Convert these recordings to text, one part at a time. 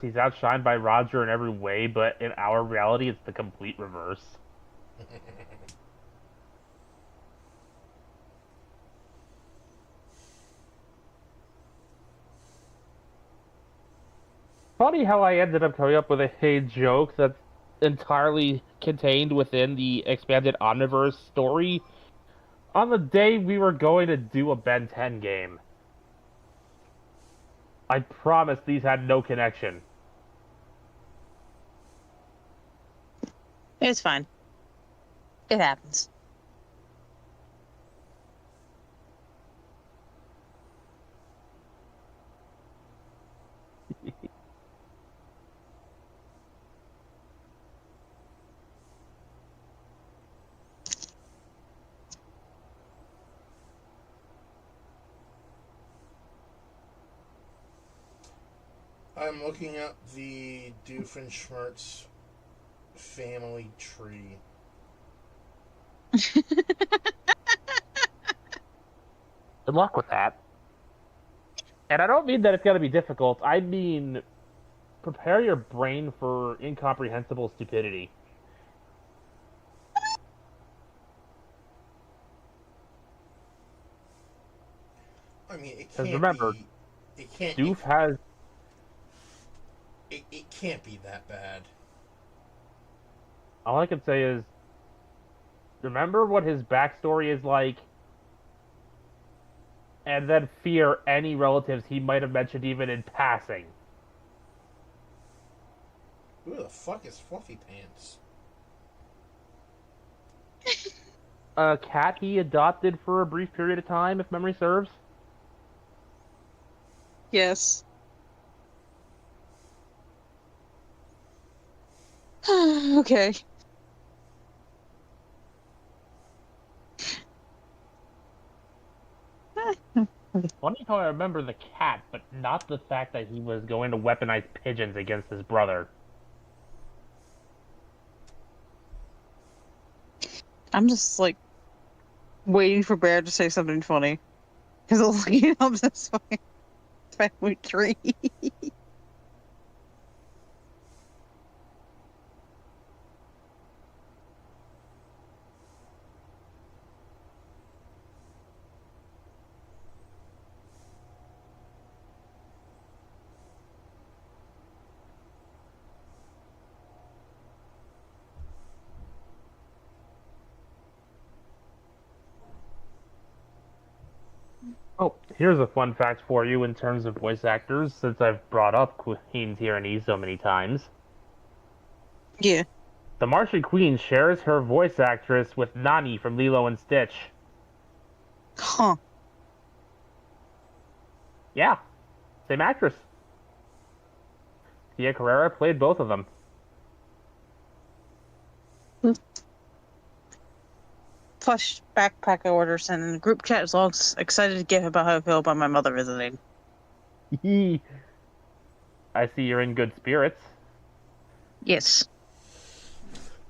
He's outshined by Roger in every way, but in our reality, it's the complete reverse. Funny how I ended up coming up with a joke that's entirely contained within the expanded Omniverse story on the day we were going to do a Ben 10 game. I promise these had no connection. It's fine. It happens. I'm looking up the Doofenshmirtz family tree. Good luck with that. And I don't mean that it's going to be difficult. I mean, prepare your brain for incomprehensible stupidity. I mean, it Because can't remember, be. It can't. Doof has. It can't be that bad. All I can say is, remember what his backstory is like, and then fear any relatives he might have mentioned even in passing. Who the fuck is Fluffy Pants? A cat he adopted for a brief period of time, if memory serves. Yes. Okay. Funny how I remember the cat, but not the fact that he was going to weaponize pigeons against his brother. I'm just like waiting for Bear to say something funny. Because looking up this family tree. Oh, here's a fun fact for you in terms of voice actors, since I've brought up Queen Tyranny so many times. Yeah. The Martian Queen shares her voice actress with Nani from Lilo and Stitch. Huh. Yeah, same actress. Tia Carrera played both of them. Plush backpack orders and the group chat is all excited to get about how I feel about my mother visiting. I see you're in good spirits. Yes.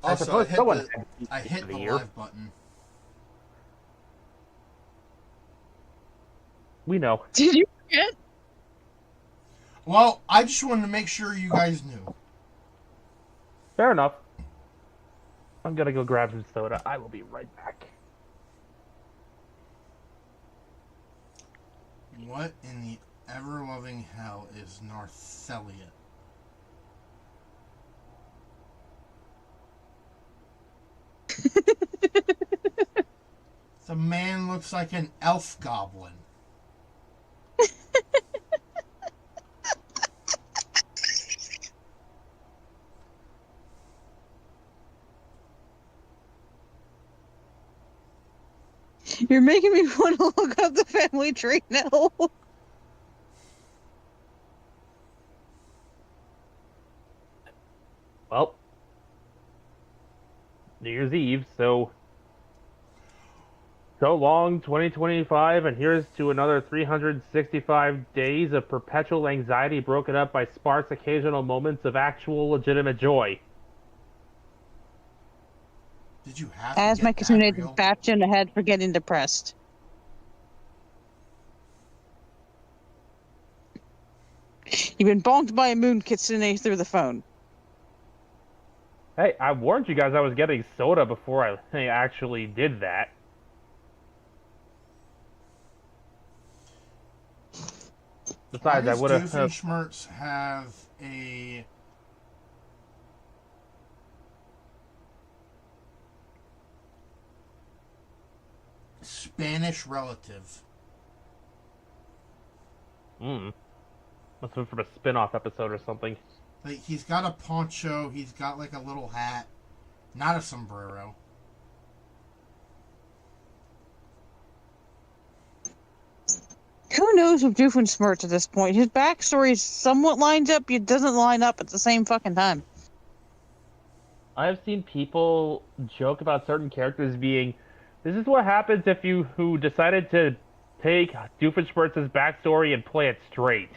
I Also, suppose someone had I for hit the the year. live button. We know. Did you forget? Well, I just wanted to make sure you guys knew. Fair enough. I'm gonna go grab some soda. I will be right back. What in the ever-loving hell is Nartheliot? The man looks like an elf goblin. You're making me want to look up the family tree now. Well, New Year's Eve, so long 2025, and here's to another 365 days of perpetual anxiety broken up by sparse occasional moments of actual legitimate joy. Did you have to As my get that continued real? bastion ahead for getting depressed. You've been bonked by a moon kitsune through the phone. Hey, I warned you guys I was getting soda before I actually did that. Why Besides, I does would have. Doofenshmirtz have a Spanish relative? Must have been from a spin-off episode or something. Like, he's got a poncho, he's got like a little hat, not a sombrero. Who knows with Doofenshmirtz at this point? His backstory is somewhat lined up, it doesn't line up at the same fucking time. I've seen people joke about certain characters being, this is what happens if you who decided to take Doofenshmirtz's backstory and play it straight.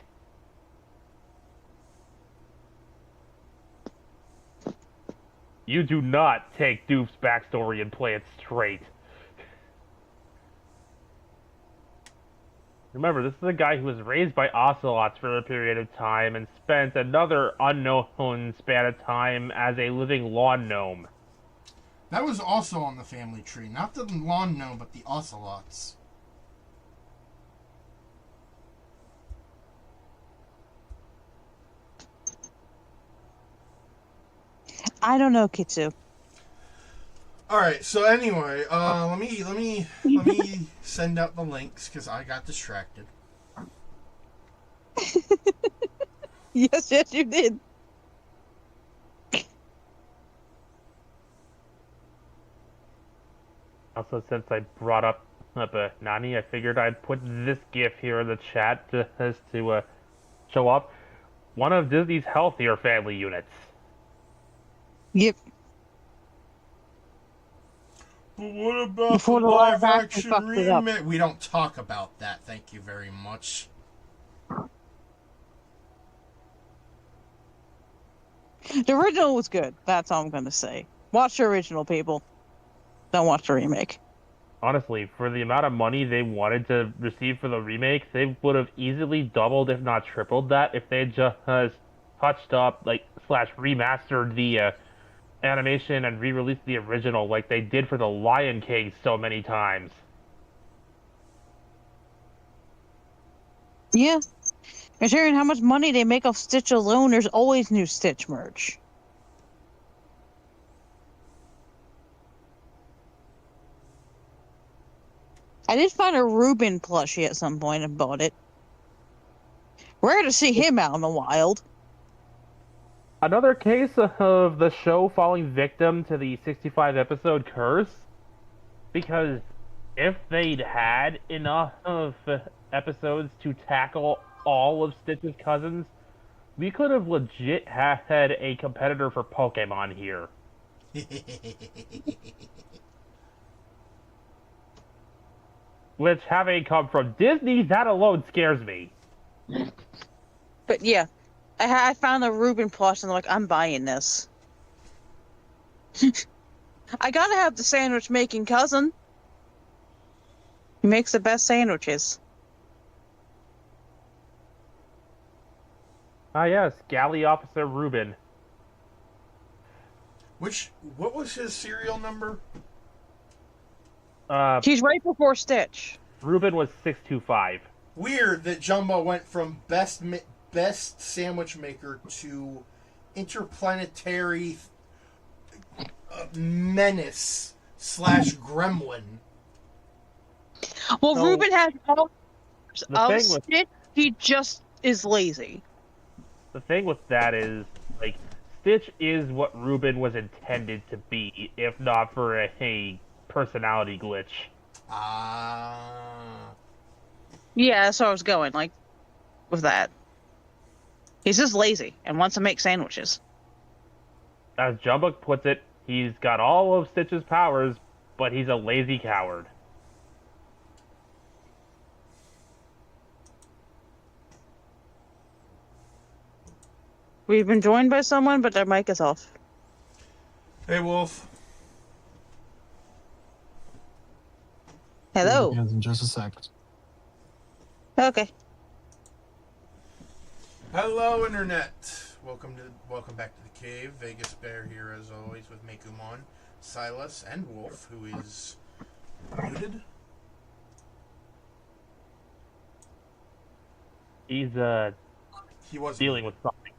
You do not take Doof's backstory and play it straight. Remember, this is a guy who was raised by ocelots for a period of time and spent another unknown span of time as a living lawn gnome. That was also on the family tree. Not the lawn gnome, but the ocelots. I don't know, Kitsu. All right. So anyway, let me send out the links because I got distracted. Yes, you did. Also, since I brought up Nani, I figured I'd put this GIF here in the chat to show up one of Disney's healthier family units. Yep. But what about Before the the live live action action fucked it up. remake? We don't talk about that. Thank you very much. The original was good. That's all I'm going to say. Watch the original, people. Don't watch the remake. Honestly, for the amount of money they wanted to receive for the remake, they would have easily doubled, if not tripled that, if they just touched up, slash remastered the animation and re-released the original like they did for the Lion King so many times. Yeah. Considering how much money they make off Stitch alone, there's always new Stitch merch. I did find a Reuben plushie at some point and bought it. Rare to see him out in the wild. Another case of the show falling victim to the 65 episode curse, because if they'd had enough of episodes to tackle all of Stitch's cousins, we could have legit had a competitor for Pokemon here. Which, having come from Disney, that alone scares me. But yeah, I found a Reuben plush and I'm like, I'm buying this. I gotta have the sandwich making cousin. He makes the best sandwiches. Ah yes, Galley Officer Reuben. What was his serial number? He's right before Stitch. Reuben was 625. Weird that Jumbo went from best sandwich maker to interplanetary menace / gremlin. Well, So, Reuben has all the of thing with- Stitch. He just is lazy. The thing with that is, Stitch is what Reuben was intended to be, if not for a personality glitch. Yeah, that's where I was going, with that. He's just lazy and wants to make sandwiches. As Jumbuck puts it, he's got all of Stitch's powers, but he's a lazy coward. We've been joined by someone, but their mic is off. Hey, Wolf. Hello. In just a sec. Okay. Hello, Internet. Welcome back to the cave. Vegas Bear here, as always, with Mekumon, Silas, and Wolf, who is muted. He's He was dealing muted. with something.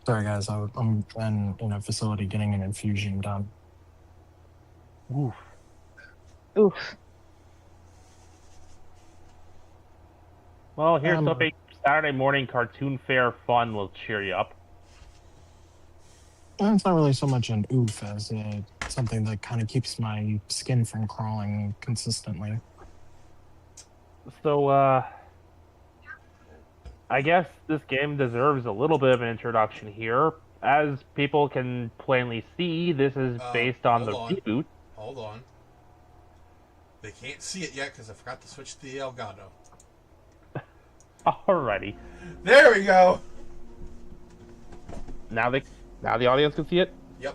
Sorry, guys. I'm in a facility getting an infusion done. Oof. Oof. Well, here's hoping Saturday morning cartoon fair fun will cheer you up. It's not really so much an oof as something that kind of keeps my skin from crawling consistently. So, I guess this game deserves a little bit of an introduction here. As people can plainly see, this is based on the reboot. Hold on. They can't see it yet because I forgot to switch to the Elgato. Alrighty. There we go! Now the audience can see it? Yep.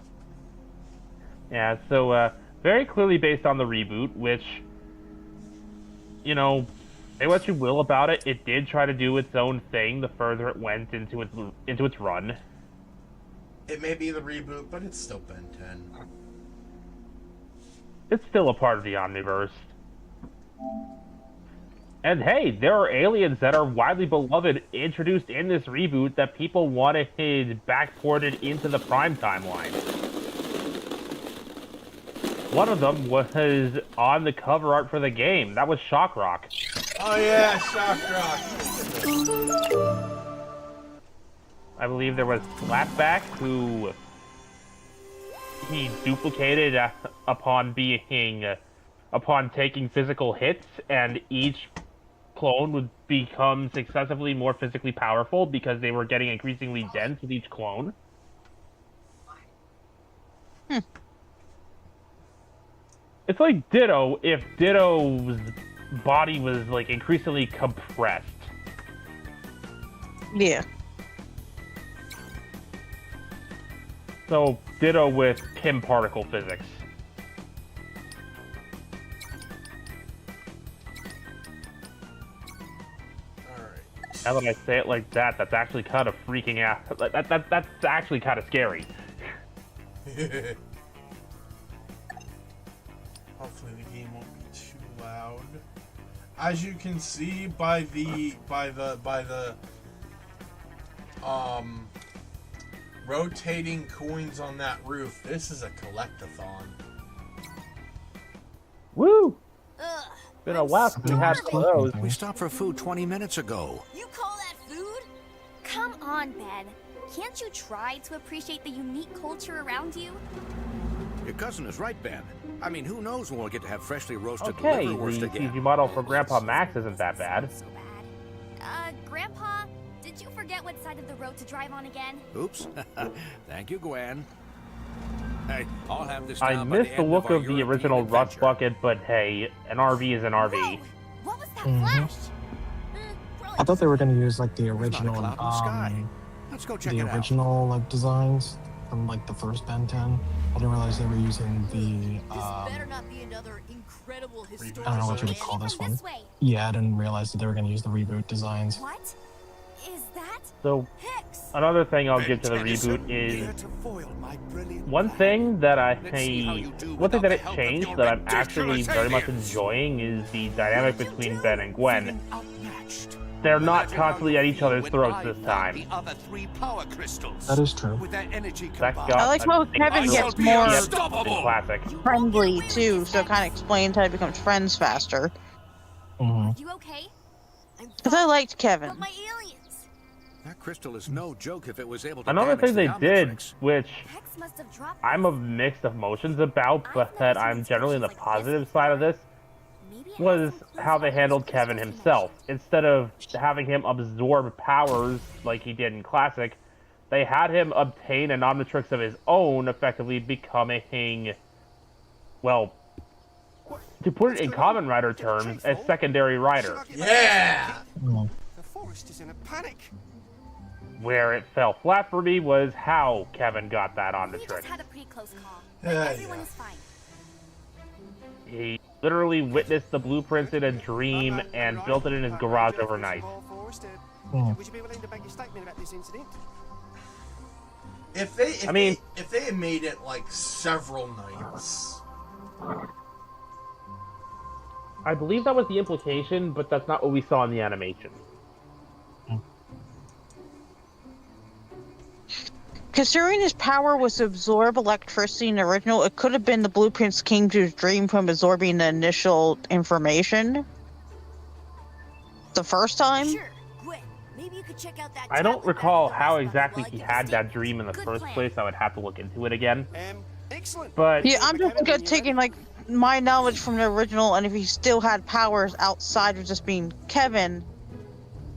Yeah, so, very clearly based on the reboot, which, you know, say what you will about it, it did try to do its own thing the further it went into its run. It may be the reboot, but it's still Ben 10. It's still a part of the Omniverse. And hey, there are aliens that are widely beloved introduced in this reboot that people wanted backported into the Prime timeline. One of them was on the cover art for the game. That was Shock Rock. Oh yeah, Shock Rock. I believe there was Slapback, who he duplicated upon taking physical hits, and each clone would become successively more physically powerful because they were getting increasingly dense with each clone. It's like Ditto if Ditto's body was like increasingly compressed. Yeah. So Ditto with Kim particle physics. Now that I say it like that, that's actually kind of freaking out. That's actually kind of scary. Hopefully the game won't be too loud. As you can see by the rotating coins on that roof, this is a collectathon. Woo! Ugh, Been a while since we had one of those. We stopped for food 20 minutes ago. you call that food? Come on, Ben. Can't you try to appreciate the unique culture around you? Your cousin is right, Ben. I mean, who knows when we'll get to have freshly roasted Okay, liverwurst the again. CG model for Grandpa Max isn't that bad. So bad. Grandpa, did you forget what side of the road to drive on again? Oops. Thank you, Gwen. Hey, I'll have this I down by missed the end look our of the European original Rust adventure. Bucket, but hey, an RV is an RV. Whoa, what was that flash? I thought they were going to use like the There's not a original, cloud in the sky. Let's go check the it out. original like designs from like the first Ben 10. I didn't realize they were using the better not be another incredible historical I don't know what you would event. call this From one. this way. Yeah, I didn't realize that they were going to use the reboot designs. What is that? So, Hicks. another thing I'll give to the reboot is one thing that it changed that I'm actually very much enjoying is the dynamic between Ben and Gwen. They're not constantly at each other's throats this time. That is true. That got I like how Kevin gets more classic. friendly too, so it kind of explains how he becomes friends faster. Mm-hmm. You okay? I'm Because I liked Kevin. But my aliens. That crystal is no joke if it was able to Another damage thing they the did, Omnitrix. which Hex must have dropped. I'm of mixed emotions about, but that I'm generally on the positive side of this, Maybe it was has some how clues they about handled Crystal's Kevin connection. himself. Instead of having him absorb powers like he did in Classic, they had him obtain an Omnitrix of his own, effectively becoming, well, to put it in Kamen Rider terms, a secondary rider. Yeah! Mm. The forest is in a panic. Where it fell flat for me was how Kevin got that We Omnitrix. just had a pretty close call. But Yeah, everyone yeah. is fine. He literally witnessed the blueprints in a dream and built it in his garage overnight. Yeah. Would you be willing to make a statement about this incident? If they had made it like several nights. I believe that was the implication, but that's not what we saw in the animation. Considering his power was to absorb electricity in the original, it could have been the blueprints came to his dream from absorbing the initial information the first time. Sure, Gwen, maybe you could check out that I don't tablet recall back at the how restaurant exactly while I he get the had that steak. dream in the Good first plan. place. I would have to look into it again. Excellent. But Yeah, I'm just Kevin, taking like my knowledge from the original, and if he still had powers outside of just being Kevin,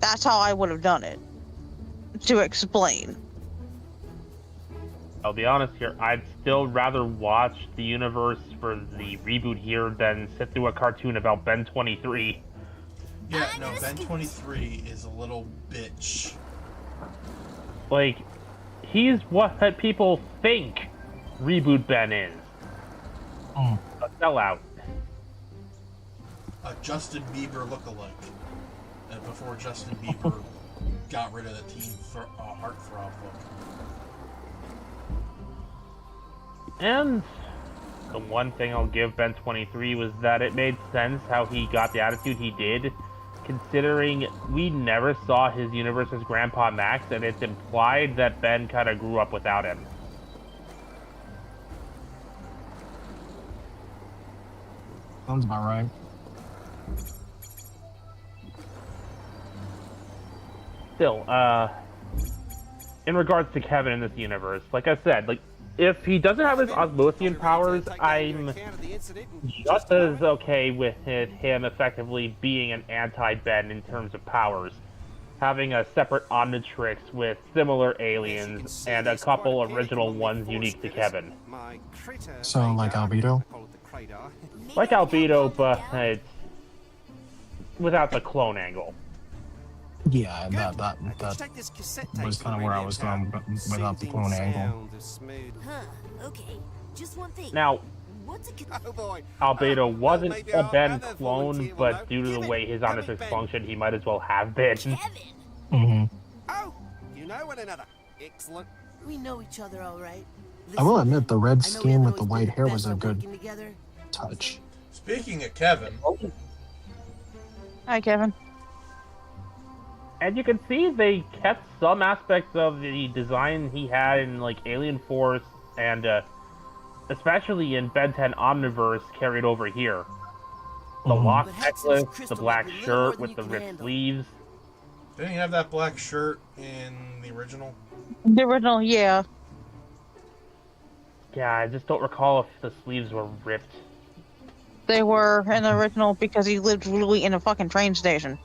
that's how I would have done it. To explain. I'll be honest here, I'd still rather watch the universe for the reboot here than sit through a cartoon about Ben 23. Yeah, no, Ben 23 is a little bitch. Like, he's what people think Reboot Ben is. Oh. A sellout. A Justin Bieber lookalike. Before Justin Bieber got rid of the teen heartthrob look. And the one thing I'll give Ben 23 was that it made sense how he got the attitude he did, considering we never saw his universe's Grandpa Max, and it's implied that Ben kind of grew up without him. Sounds about right. Still, in regards to Kevin in this universe, like I said, like, if he doesn't have his Osmosian powers, I'm just as okay with him effectively being an anti-Ben in terms of powers. Having a separate Omnitrix with similar aliens and a couple original ones unique to Kevin. So, like Albedo? Like Albedo, but it's without the clone angle. Yeah, that was kind of where I was going, but without the clone angle. Huh, okay. Just one thing. Now, What's a Oh boy. Albedo wasn't maybe a our Ben other clone, volunteer will but know. due to the Give way it. his Have it, Omnitrix Ben. functioned, he might as well have been. Kevin? Mm-hmm. Oh, you know one another. Excellent. We know each other all right. I will Listen, admit the red I know we skin haven't with the always white been hair the was best a at good working together. touch. Speaking of Kevin, Hi, Kevin. And you can see they kept some aspects of the design he had in, like, Alien Force and, especially in Ben 10 Omniverse carried over here. The lock But Hex's necklace, the crystal black might be little more shirt than with you the can ripped handle. sleeves. didn't you have that black shirt in the original? The original, yeah. Yeah, I just don't recall if the sleeves were ripped. They were in the original because he lived literally in a fucking train station.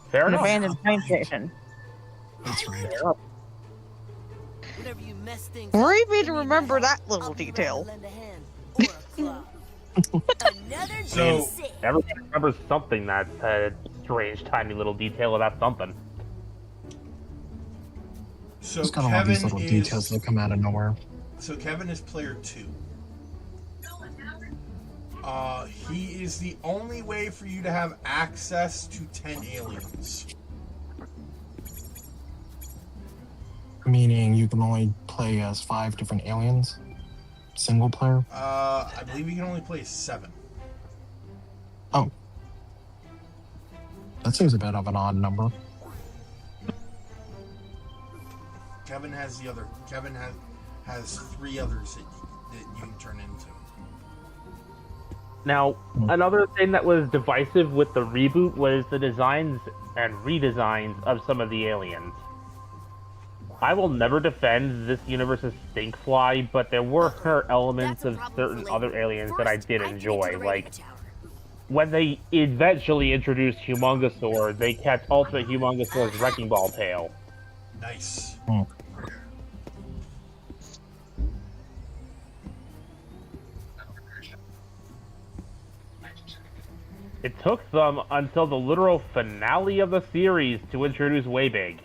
Fair An enough. abandoned train station. That's right. Whenever you mess things We're up, even you to need remember my that help. little I'll be detail. ready to lend a hand. Or a claw. Another So- sick. Everyone remembers something that's a strange, tiny little detail about something. So Just kind of love these Kevin little details is that come out of nowhere. Kevin is player 2. He is the only way for you to have access to 10 aliens. Meaning you can only play as 5 different aliens? Single player? I believe you can only play 7. Oh. That seems a bit of an odd number. Kevin has the other. Kevin has 3 others that you can turn into. Now, another thing that was divisive with the reboot was the designs and redesigns of some of the aliens. I will never defend this universe's Stinkfly, but there were elements That's a of problem certain for other later. aliens that I First, did have to get to enjoy. the radio Like, tower. when they eventually introduced Humongosaur, they kept Ultimate Humongosaur's Wrecking Ball tail. Nice. It took them until the literal finale of the series to introduce Waybig,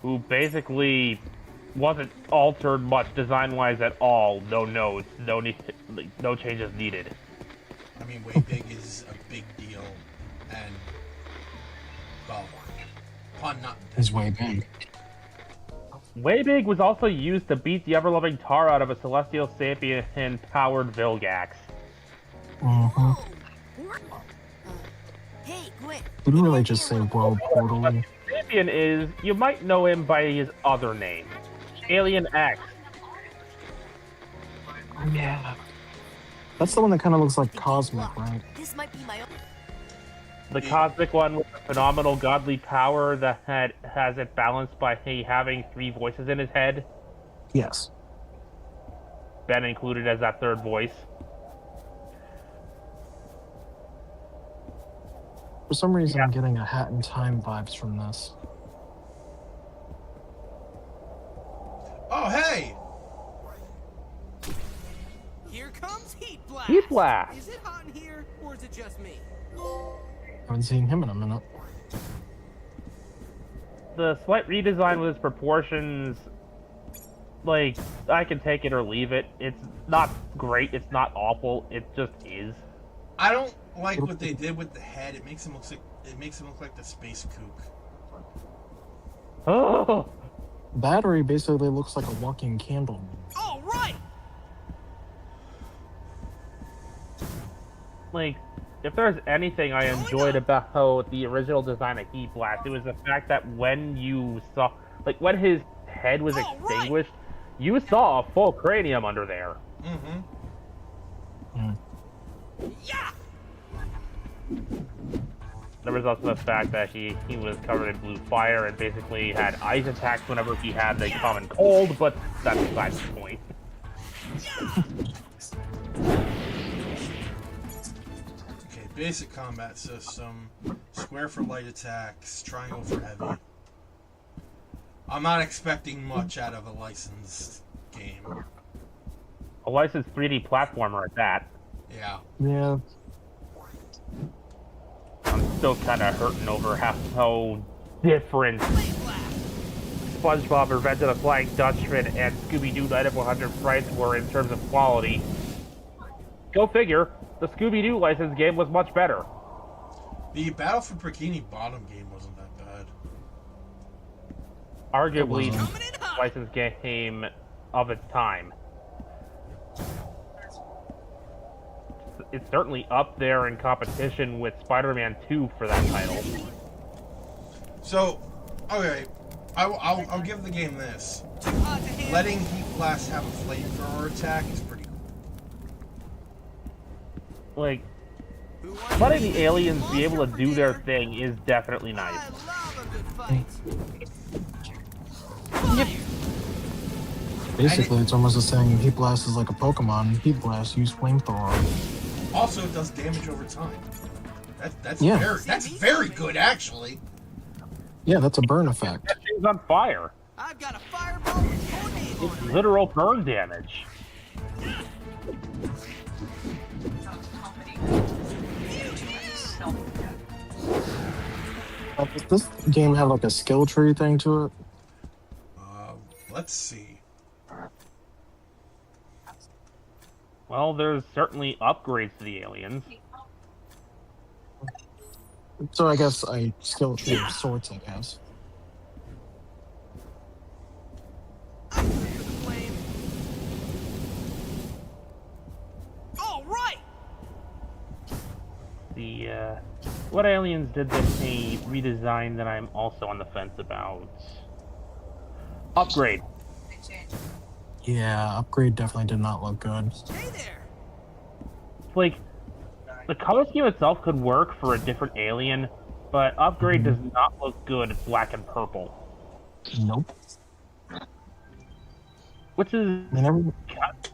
who basically wasn't altered much design-wise at all. No notes, no changes needed. I mean, Way Big is a big deal, and Well, pun not. Is way big. Way Big was also used to beat the ever-loving tar out of a Celestial Sapien-powered Vilgax. Mm-hmm. Hey, Gwen. Didn't really just say world portal. Sapien is, you might know him by his other name, Alien X. Yeah. That's the one that kind of looks like Cosmic, right? This might be my own. The cosmic one with a phenomenal godly power that has it balanced by having 3 voices in his head. Yes. Ben included as that third voice. For some reason, I'm getting a Hat in Time vibes from this. Oh, hey! Here comes Heat Blast. Heat Blast! Is it hot in here, or is it just me? Haven't seen him in a minute. The slight redesign with its proportions, like, I can take it or leave it. It's not great, it's not awful, it just is. I don't like what they did with the head. It makes him look like the space kook. Oh! Battery basically looks like a walking candle. All right. Like, if there's anything I enjoyed about the original design of Heat Blast, it was the fact that when you saw, like, when his head was extinguished, you saw a full cranium under there. Mm-hmm. Mm. Yeah. There was also the fact that he was covered in blue fire and basically had ice attacks whenever he had the common cold, but that's beside the point. Okay, basic combat system. Square for light attacks, triangle for heavy. I'm not expecting much out of a licensed game. A licensed 3D platformer at that. Yeah. Yeah. I'm still kind of hurting over how different SpongeBob Revenge of the Flying Dutchman and Scooby-Doo Night of 100 Frights were in terms of quality. Go figure, the Scooby-Doo licensed game was much better. The Battle for Bikini Bottom game wasn't that bad. Arguably the licensed game of its time. It's certainly up there in competition with Spider-Man 2 for that title. So, okay, I'll give the game this. Letting Heat Blast have a flamethrower attack is pretty cool. Like, letting the aliens be able to do their thing is definitely nice. I love a good fight. Yep. Basically, it's almost the same. Heat Blast is like a Pokemon. Heat Blast, use Flamethrower. Also, it does damage over time. That's Yeah. very good, actually. Yeah, that's a burn effect. That thing's on fire. I've got a fireball with your name on It's it. literal burn damage. Does this game have like a skill tree thing to it? Let's see. Well, there's certainly upgrades to the aliens. So I guess a skill tree of sorts, I guess. Flame. All right. What aliens did they redesign that I'm also on the fence about? Upgrade. Yeah, Upgrade definitely did not look good. Hey there. Like, the color scheme itself could work for a different alien, but Upgrade does not look good in black and purple. Nope. Which is I mean,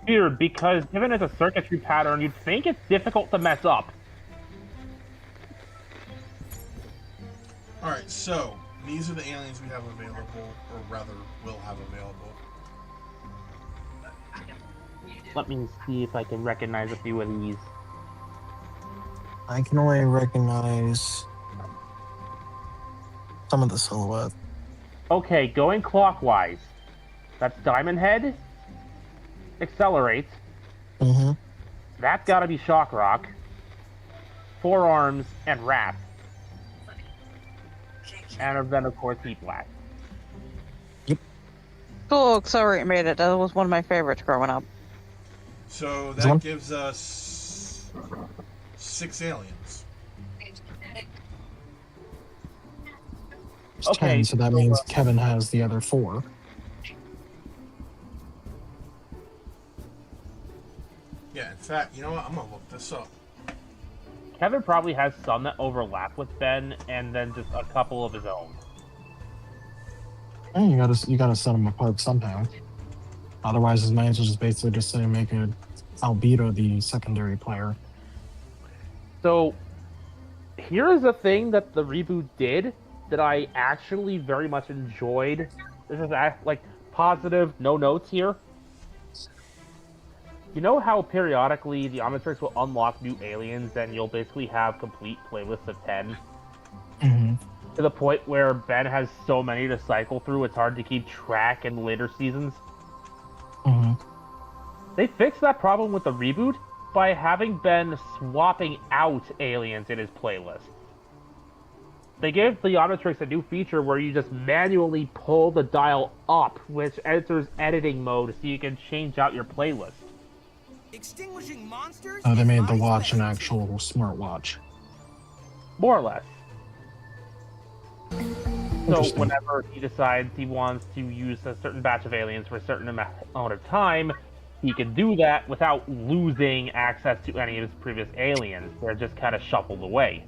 weird, because given it's a circuitry pattern, you'd think it's difficult to mess up. Alright, so, these are the aliens we have available, or rather, will have available. Let me see if I can recognize a few of these. I can only recognize some of the silhouette. Okay, going clockwise. That's Diamond Head. Accelerates. Mm-hmm. That's gotta be Shock Rock. Forearms and Wrath. and then of course Heat Blast. Cool, Accelerate made it. That was one of my favorites growing up. So This one? that gives us 6 aliens. It's Okay, 10, so that so, means Kevin has the other 4. Yeah, in fact, you know what? I'm gonna look this up. Kevin probably has some that overlap with Ben, and then just a couple of his own. You gotta set them apart somehow. Otherwise, his man's just basically just say make a Albedo the secondary player. So, here is a thing that the reboot did that I actually very much enjoyed. This is like positive, no notes here. You know how periodically the Omnitrix will unlock new aliens and you'll basically have complete playlists of 10? Mm-hmm. To the point where Ben has so many to cycle through, it's hard to keep track in later seasons. Mm-hmm. They fixed that problem with the reboot by having Ben swapping out aliens in his playlist. They gave the Omnitrix a new feature where you just manually pull the dial up, which enters editing mode so you can change out your playlist. Extinguishing monsters. They is made the my watch an specialty. actual smartwatch. More or less. So Interesting. whenever he decides he wants to use a certain batch of aliens for a certain amount of time, he can do that without losing access to any of his previous aliens. They're just kind of shuffled away.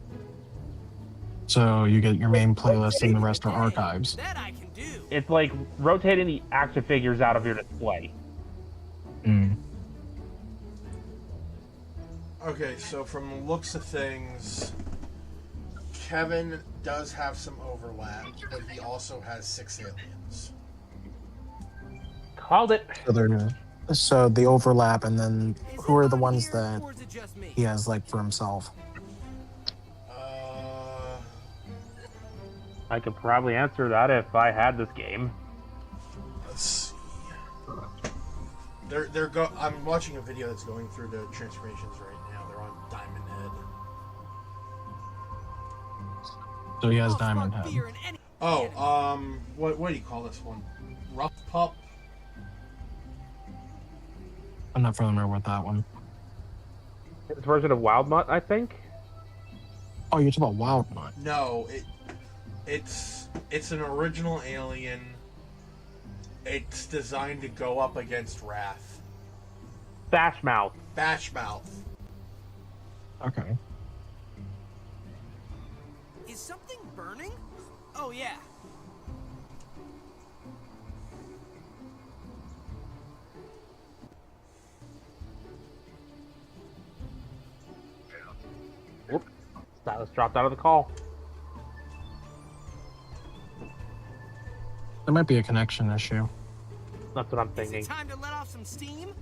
So you get your main playlist and the rest are archives. That I can do. It's like rotating the action figures out of your display. Mm. Okay, so from the looks of things, Kevin does have some overlap, but he also has 6 aliens. Called it. So the overlap, and then Is who are the everyone ones here, that or is it just me? he has like for himself? I could probably answer that if I had this game. Let's see. I'm watching a video that's going through the transformations right now. They're on Diamond Head. So he has I'll Diamond spark Head. fear in any- What do you call this one? Rough Pup? I'm not familiar with that one. His version of Wild Mutt, I think. Oh, you're talking about Wild Mutt. No, it's an original alien. It's designed to go up against Wrath. Bashmouth. Bashmouth. Okay. Is something burning? Oh yeah. Whoop. Stylus dropped out of the call. There might be a connection issue. That's what I'm Is thinking. it time to let off some steam?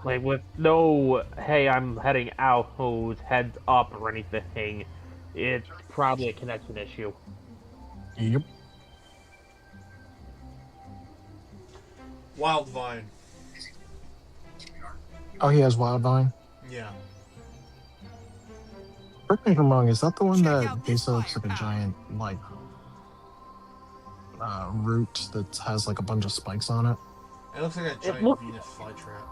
Like, with no, hey, I'm heading out, who's heads up or anything, it's probably a connection issue. Yep. Wildvine. Oh, he has Wildvine? Yeah. Correct me if I'm wrong, is that the one Check that out this basically looks like a firepower. giant, like, root that has, like, a bunch of spikes on it? It looks like a giant looks- Venus flytrap.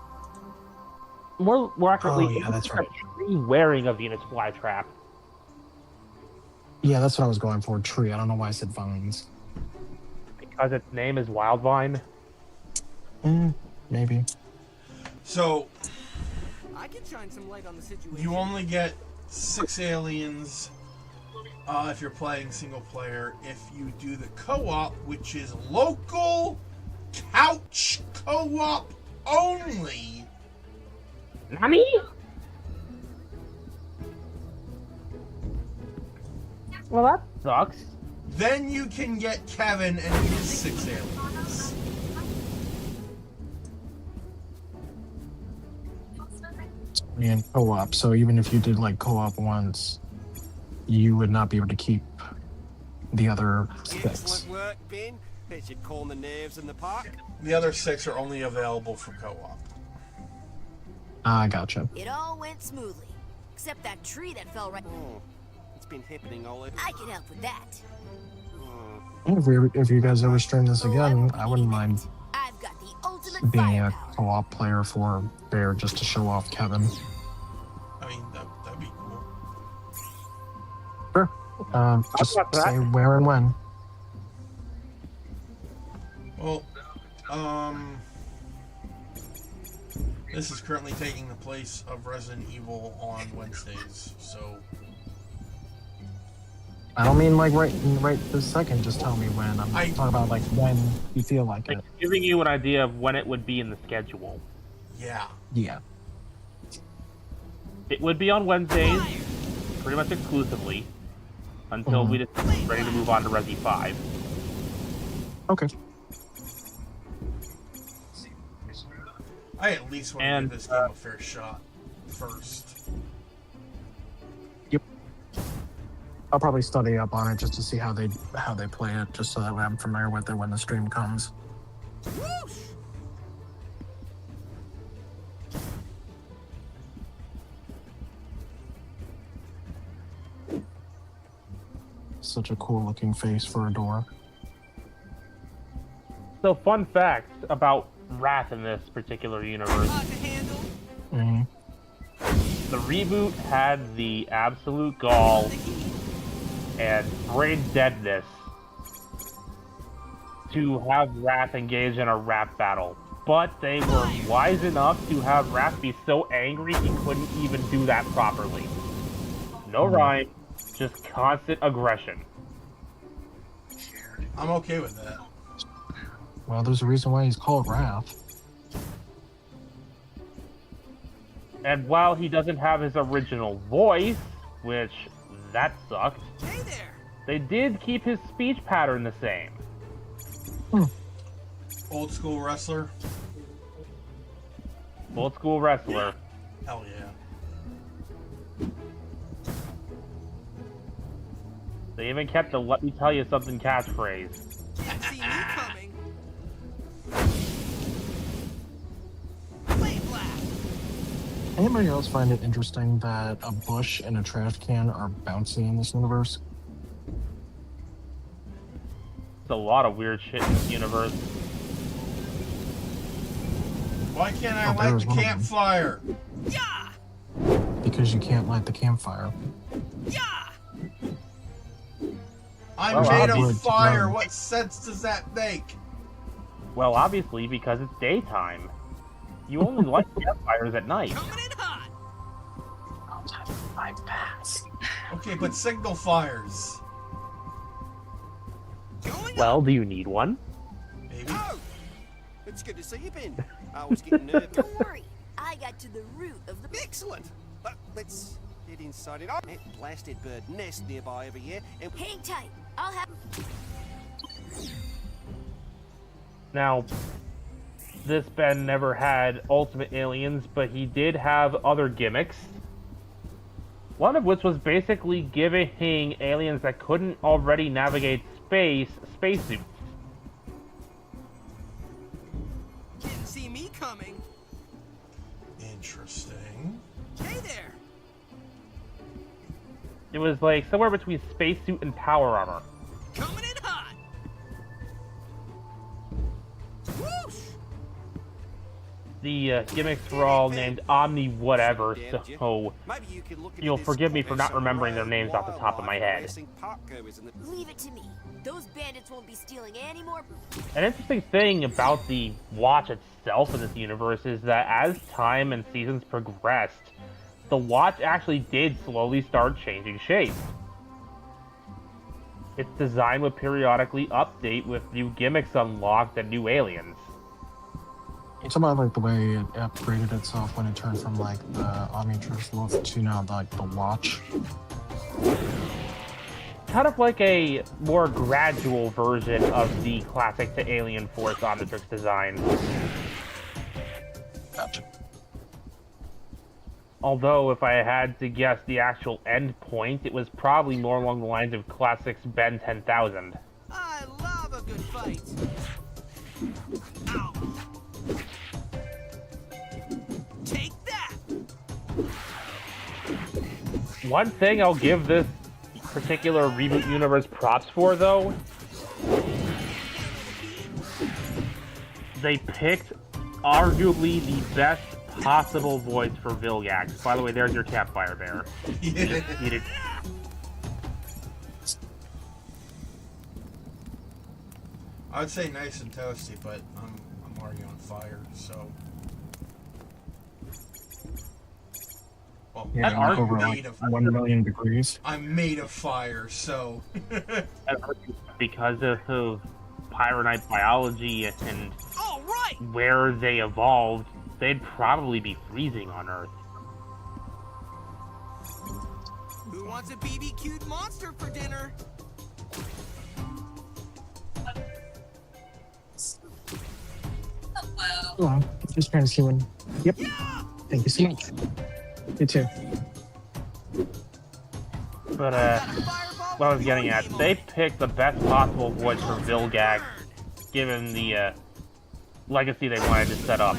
More accurately, Oh, yeah, it that's looks like a tree wearing a Venus flytrap. Yeah, that's what I was going for, tree. I don't know why I said vines. Because its name is Wildvine. Maybe. So, I can shine some light on the situation. you only get 6 aliens if you're playing single player. If you do the co-op, which is local couch co-op only, Nani? Well, that sucks. then you can get Kevin and his 6 aliens. And co-op, so even if you did, like, co-op once, you would not be able to keep the other 6. Excellent work, Ben. Bet you'd calm the nerves in the park. The other 6 are only available for co-op. Ah, gotcha. It all went smoothly. Except that tree that fell right. Oh, it's been happening all over. I can help with that. Oh, If you guys ever stream this again, I wouldn't mind I've got the ultimate being a firepower. co-op player for Bear just to show off Kevin. I mean, that'd be cool. Sure. Just got that. say where and when. Well, this is currently taking the place of Resident Evil on Wednesdays, so I don't mean like right this second. Just tell me when. I'm talking about like when you feel like it. Giving you an idea of when it would be in the schedule. yeah. Yeah. It would be on Wednesdays, pretty much exclusively, until we just ready to move on to Resi 5. Okay. I at least want to And, give this game a fair shot first. Yep. I'll probably study up on it just to see how they play it, just so that way I'm familiar with it when the stream comes. Whoosh! Such a cool looking face for a door. So, fun fact about Wrath in this particular universe. Hard to handle. Mm-hmm. The reboot had the absolute gall and brain deadness to have Wrath engage in a rap battle. But they were wise enough to have Wrath be so angry he couldn't even do that properly. No rhyme, just constant aggression. I'm okay with that. Well, there's a reason why he's called Wrath. And while he doesn't have his original voice, which that sucked, Hey there. they did keep his speech pattern the same. Old school wrestler. Old school wrestler. Hell yeah. They even kept the "let me tell you something" catchphrase. Didn't see me coming. Flame blast. Anybody else find it interesting that a bush and a trash can are bouncy in this universe? It's a lot of weird shit in this universe. Why can't I Oh, light there's the one of them. campfire? Yeah. Because you can't light the campfire. Yeah. I'm Well, made obviously, of fire. no. What sense does that make? Well, obviously, because it's daytime. You only light campfires at night. Coming in hot. I pass. Okay, but signal fires. Going Well, do you need one? Maybe. Oh! It's good to see you, Ben. I was getting nervous. Don't worry, I got to the root of the. Excellent! Let's head inside it. That blasted bird nest nearby over here, and Hang tight, I'll have. Now, this Ben never had ultimate aliens, but he did have other gimmicks. One of which was basically giving aliens that couldn't already navigate spacesuits. Didn't see me coming. Interesting. Hey there. It was like somewhere between spacesuit and power armor. Coming in hot. Whoosh. The gimmicks were all named Omni whatever, so maybe you could look into you'll this forgive me for not some remembering their names off the top of my wildlife head. racing park goers in the- Leave it to me. Those bandits won't be stealing any more. An interesting thing about the Watch itself in this universe is that as time and seasons progressed, the Watch actually did slowly start changing shape. Its design would periodically update with new gimmicks unlocked and new aliens. It's about like the way it upgraded itself when it turned from like the Omnitrix Wolf to now like the Watch. Kind of like a more gradual version of the classic to Alien Force Omnitrix design. Gotcha. Although, if I had to guess the actual end point, it was probably more along the lines of Classic's Ben 10,000. I love a good fight. Ow. Take that. One thing I'll give this particular reboot universe props for, though, they picked arguably the best possible voice for Vilgax. By the way, there's your campfire bear. Yeah. Eat it. I would say nice and toasty, but I'm already on fire, so. Well, Yeah, That like art over made like of, 1 million degrees. I'm made of fire, so. Because of Pyronite biology and All right. where they evolved, they'd probably be freezing on Earth. Who wants a BBQ'd monster for dinner? Hello. Just trying to see when. Yep. Thank you so much. You too. But, what I was getting at, they picked the best possible voice for Vilgax, given the, legacy they wanted to set up.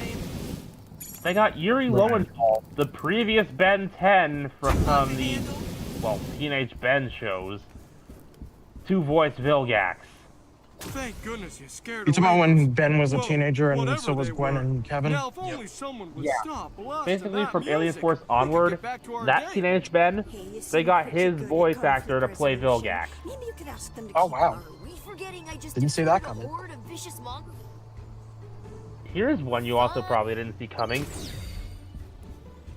They got Yuri Lowenthal, the previous Ben 10 from the, well, Teenage Ben shows, to voice Vilgax. Thank goodness you scared It's away about when those- Ben was a well, teenager and whatever so was they Gwen were. and Kevin. Now, if only someone would stop blasting Basically, that from Alien music, Force we could onward, get back to our that day. Teenage Ben, they got his voice actor to play Vilgax. Maybe you could ask them to Oh, keep wow. on. Are we forgetting I just Didn't see that defeated a coming. horde of vicious monsters? Here's one you also probably didn't see coming.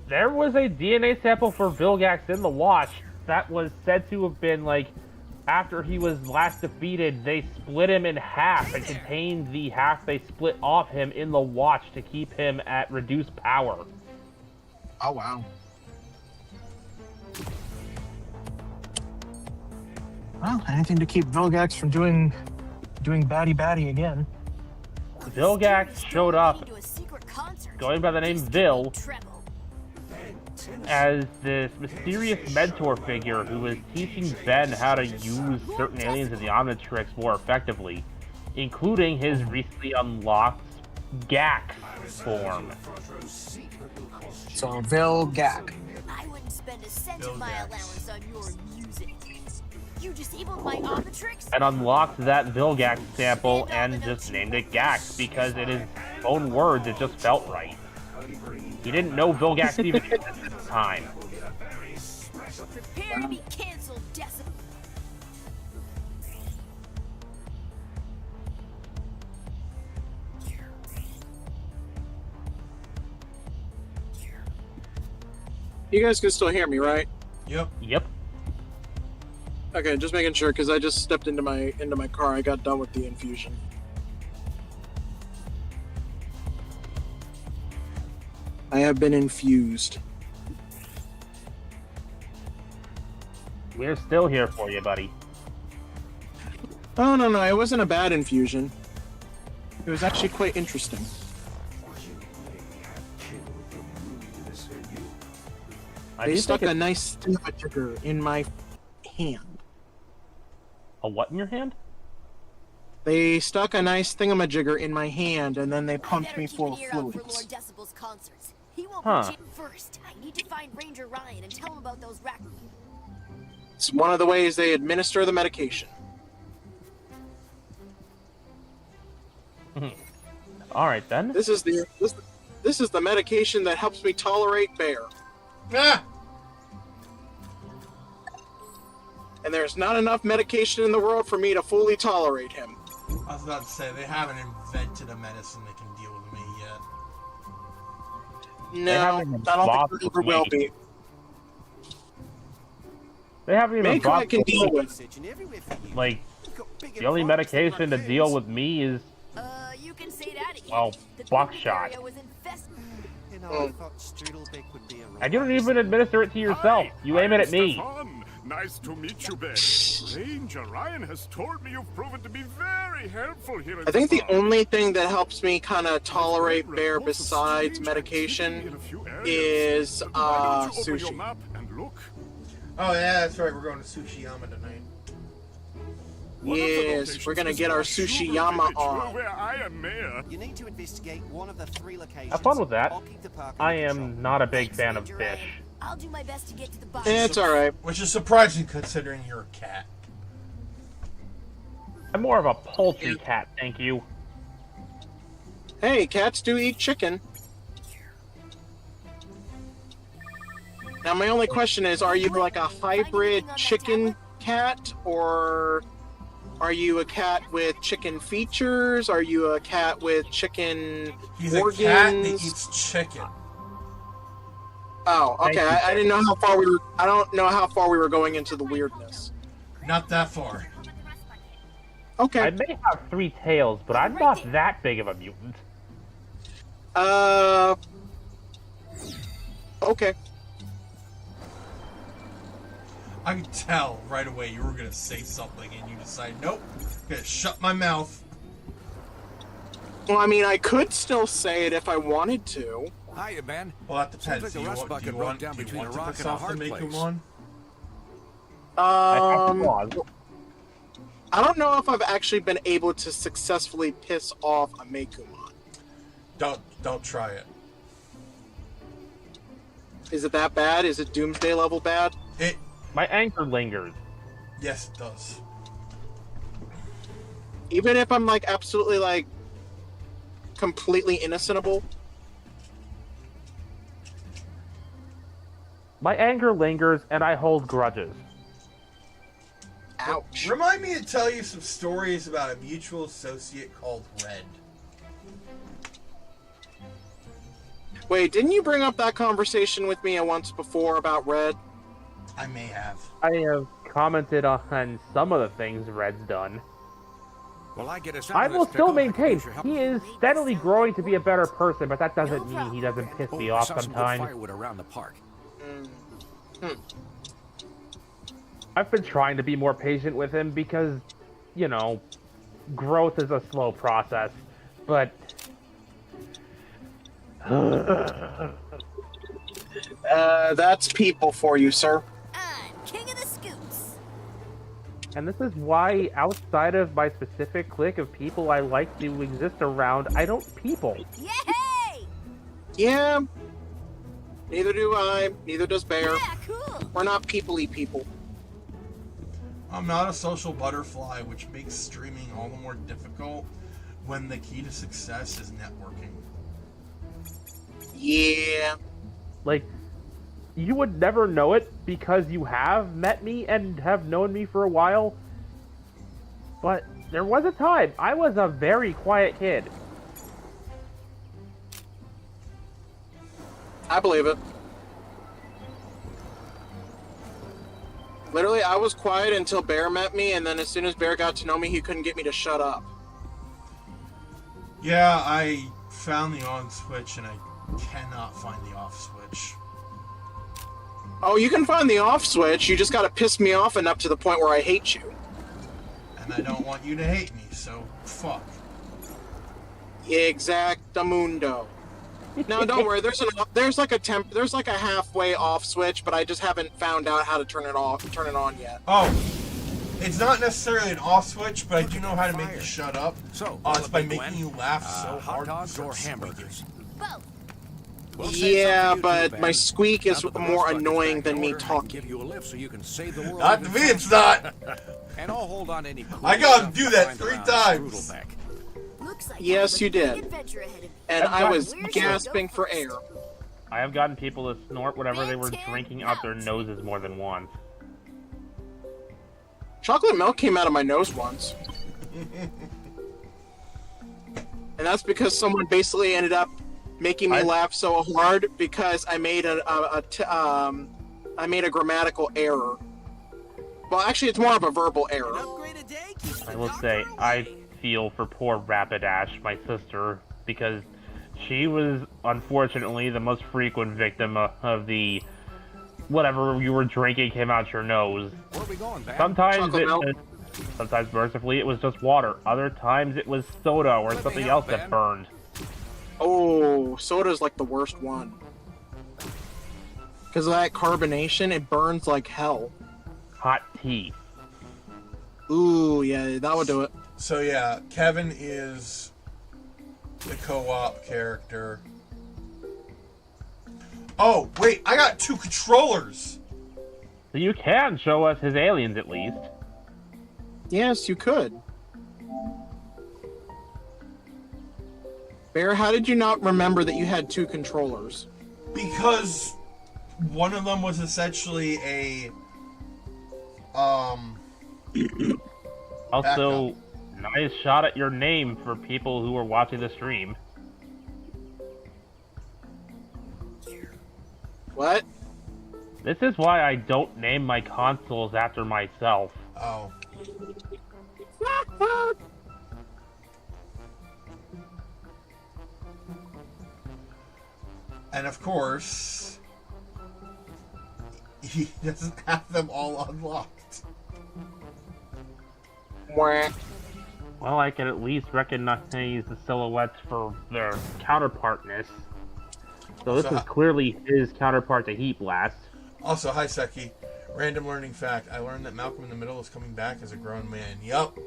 There was a DNA sample for Vilgax in the Watch that was said to have been, like, after he was last defeated, they split him in half and contained the half they split off him in the Watch to keep him at reduced power. Oh, wow. Well, anything to keep Vilgax from doing baddie again. Vilgax showed up, To a secret concert. going by the name Vil, Treble. as this mysterious mentor figure who was teaching Ben how to use certain aliens in the Omnitrix more effectively, including his recently unlocked Gax form. So Vilgax. I wouldn't spend a cent Bill of my Gax. allowance on your music. You disabled my Omnitrix? And unlocked that Vilgax sample and just named it Gax because in his own words it just felt right. He didn't know Vilgax even existed at the time. Prepare to be canceled, Decim. You guys can still hear me, right? Yep. Yep. Okay, just making sure because I just stepped into my car. I got done with the infusion. I have been infused. We're still here for you, buddy. Oh no, it wasn't a bad infusion. It was actually quite interesting. They stuck a nice thingamajigger in my hand. A what in your hand? They stuck a nice thingamajigger in my hand, and then they pumped Better me keep full an of ear out for Lord fluids. Decibel's concerts. He won't Huh. be first. I need to find Ranger Ryan and tell him about those It's one of the ways they administer the medication. Alright then. This is the medication that helps me tolerate Bear. Ah! And there's not enough medication in the world for me to fully tolerate him. I was about to say, they haven't invented a medicine that can deal with me yet. No, I haven't even don't think bothered there ever will me. be. They haven't even Make I can deal with. Searching everywhere for you. Like, You've got bigger the only products than medication to raccoons. deal with me is, You can say that again. well, The buckshot. area was infested. You know, I thought Strudelbeck would be a And you don't even administer it to yourself. You aim it at me. Stefan. Nice to meet you, Ben. Ranger Ryan has told me you've proven to be very helpful here. I think the only thing that helps me kind of tolerate Bear besides medication is sushi. Oh yeah, that's right. We're going to Sushiyama tonight. Yes, we're gonna get our sushi yama on. Where I am mayor. You need to investigate one of the 3 locations. Have fun with that. I'll keep the park I under control. am not a big Thanks, fan of Ranger fish. Ryan. I'll do my best to get to the bottom. It's alright. Which is surprising considering you're a cat. I'm more of a poultry cat, thank you. Hey, cats do eat chicken. Now, my only question is, are you like a hybrid chicken cat, or are you a cat with chicken features? Are you a cat with chicken He's organs? a cat that eats chicken. Oh, okay. I didn't know how far we were. I don't know how far we were going into the weirdness. Not that far. Okay. I may have 3 tails, but I'm not that big of a mutant. Okay. I could tell right away you were gonna say something, and you decided, nope, I'm gonna shut my mouth. Well, I mean, I could still say it if I wanted to. Hiya, Ben. Well, that depends. Seems like Do a you rust want, bucket broke down between a rock and a hard place. Meikumon? I don't know if I've actually been able to successfully piss off a Meikumon. Don't try it. Is it that bad? Is it Doomsday level bad? My anger lingers. Yes, it does. Even if I'm like absolutely like completely innocentable. My anger lingers, and I hold grudges. Ouch. Remind me to tell you some stories about a mutual associate called Red. Wait, didn't you bring up that conversation with me once before about Red? I may have. I have commented on some of the things Red's done. Well, I get a I will still maintain he is steadily growing to be a better person, but that doesn't mean he doesn't piss me off sometimes. Firewood around the park. I've been trying to be more patient with him because, you know, growth is a slow process, but... That's people for you, sir. I'm king of the scoops. And this is why, outside of my specific clique of people I like to exist around, I don't people. Yay! Yeah. Neither do I. Neither does Bear. Yeah, cool. We're not people-y people. I'm not a social butterfly, which makes streaming all the more difficult when the key to success is networking. Yeah. Like, you would never know it because you have met me and have known me for a while. But there was a time I was a very quiet kid. I believe it. Literally, I was quiet until Bear met me, and then as soon as Bear got to know me, he couldn't get me to shut up. Yeah, I found the on switch and I cannot find the off switch. Oh, you can find the off switch, you just gotta piss me off enough to the point where I hate you. And I don't want you to hate me, so fuck. Exactamundo. No, don't worry. There's like a halfway off switch, but I just haven't found out how to turn it on yet. Oh, it's not necessarily an off switch, but I do know how to make you shut up. So, it's by making you laugh so hard. Hot dogs or hamburgers? Both. Yeah, but my squeak is more annoying than me talking. Give you a lift so you can save the world. Not to me, it's not. And I'll hold on to any. I gotta do that 3 times. Looks like Yes, you did. adventure ahead of you. And I was gasping for air. I have gotten people to snort whatever they were drinking out their noses more than once. Chocolate milk came out of my nose once. And that's because someone basically ended up making me laugh so hard because I made I made a grammatical error. Well, actually, it's more of a verbal error. I will say, I feel for poor Rapidash, my sister, because she was, unfortunately, the most frequent victim of the whatever you were drinking came out your nose. Where are we going, Bam? Sometimes mercifully it was just water. Other times it was soda or something else that burned. Oh, soda's like the worst one. Because of that carbonation, it burns like hell. Hot tea. Ooh, yeah, that would do it. So yeah, Kevin is the co-op character. Oh, wait, I got 2 controllers! So you can show us his aliens at least. Yes, you could. Bear, how did you not remember that you had 2 controllers? Because one of them was essentially a Also, nice shot at your name for people who are watching the stream. What? This is why I don't name my consoles after myself. Oh. And of course, he doesn't have them all unlocked. Wah. Well, I can at least recognize the silhouettes for their counterpartness. So this is clearly his counterpart to Heat Blast. Also, hi Seki. Random learning fact. I learned that Malcolm in the Middle is coming back as a grown man. Yup.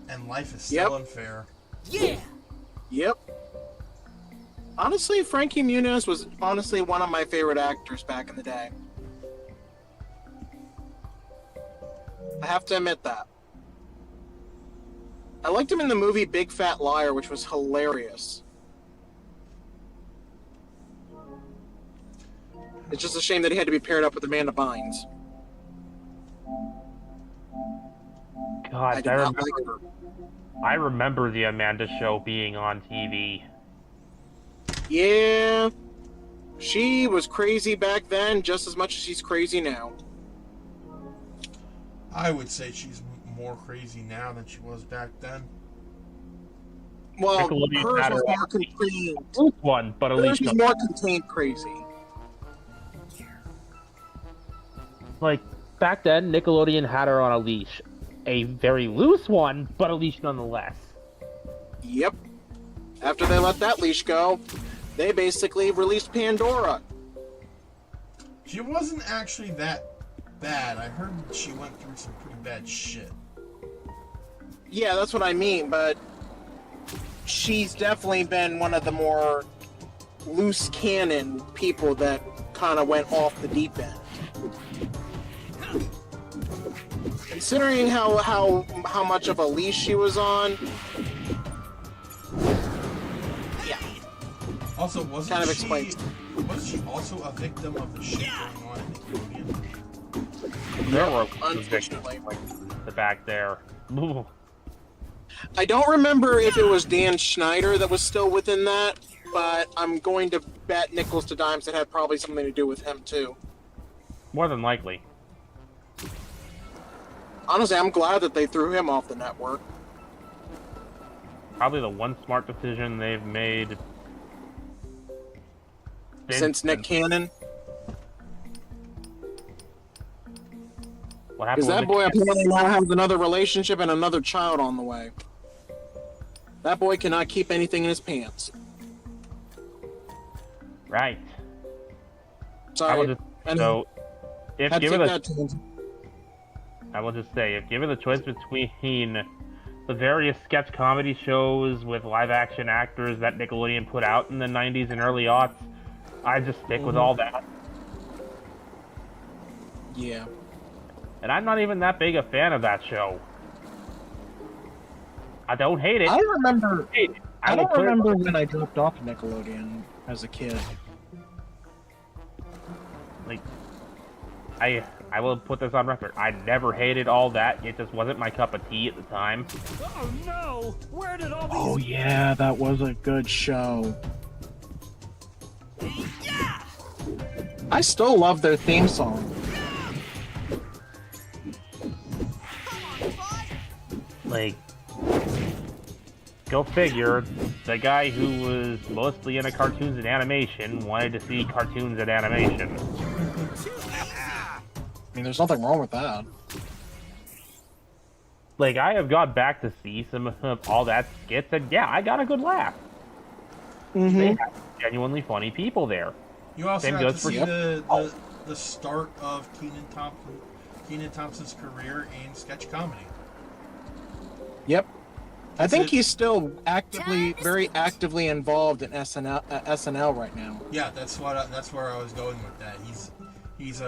And life is still unfair. Yeah! Yep. Honestly, Frankie Muniz was honestly one of my favorite actors back in the day. I have to admit that. I liked him in the movie Big Fat Liar, which was hilarious. It's just a shame that he had to be paired up with Amanda Bynes. God, I remember the Amanda show being on TV. Yeah, she was crazy back then, just as much as she's crazy now. I would say she's more crazy now than she was back then. Well, hers was more contained. One, but at hers least was more contained crazy. Like, back then, Nickelodeon had her on a leash. A very loose one, but a leash nonetheless. Yep. After they let that leash go, they basically released Pandora. She wasn't actually that bad. I heard she went through some pretty bad shit. Yeah, that's what I mean, but she's definitely been one of the more loose cannon people that kind of went off the deep end. Considering how much of a leash she was on, yeah. Also, wasn't kind of she? explains. Was she also a victim of the shit going on in Nickelodeon? There were Unfortunately, the back there. I don't remember if it was Dan Schneider that was still within that, but I'm going to bet nickels to dimes it had probably something to do with him too. More than likely. Honestly, I'm glad that they threw him off the network. Probably the one smart decision they've made since Nick Cannon. What happened? Because that boy apparently now has another relationship and another child on the way. That boy cannot keep anything in his pants. Right. Sorry. I will just, so, if given I will just say, if given the choice between the various sketch comedy shows with live-action actors that Nickelodeon put out in the 90s and early aughts, I just stick with all that. Yeah. And I'm not even that big a fan of that show. I don't hate it. I remember. I don't remember it. when I dropped off Nickelodeon as a kid. Like, I will put this on record. I never hated all that. It just wasn't my cup of tea at the time. Oh no! Where did all these... Oh yeah, that was a good show. Yeah! I still love their theme song. Like, go figure, the guy who was mostly into cartoons and animation wanted to see cartoons and animation. I mean, there's nothing wrong with that. Like, I have gone back to see some of all that skits, and yeah, I got a good laugh. Mm-hmm. They have genuinely funny people there. You also Same got to goes for see the start of Kenan Thompson's career in sketch comedy. Yep. I think he's still very actively involved in SNL right now. Yeah, that's where I was going with that. He's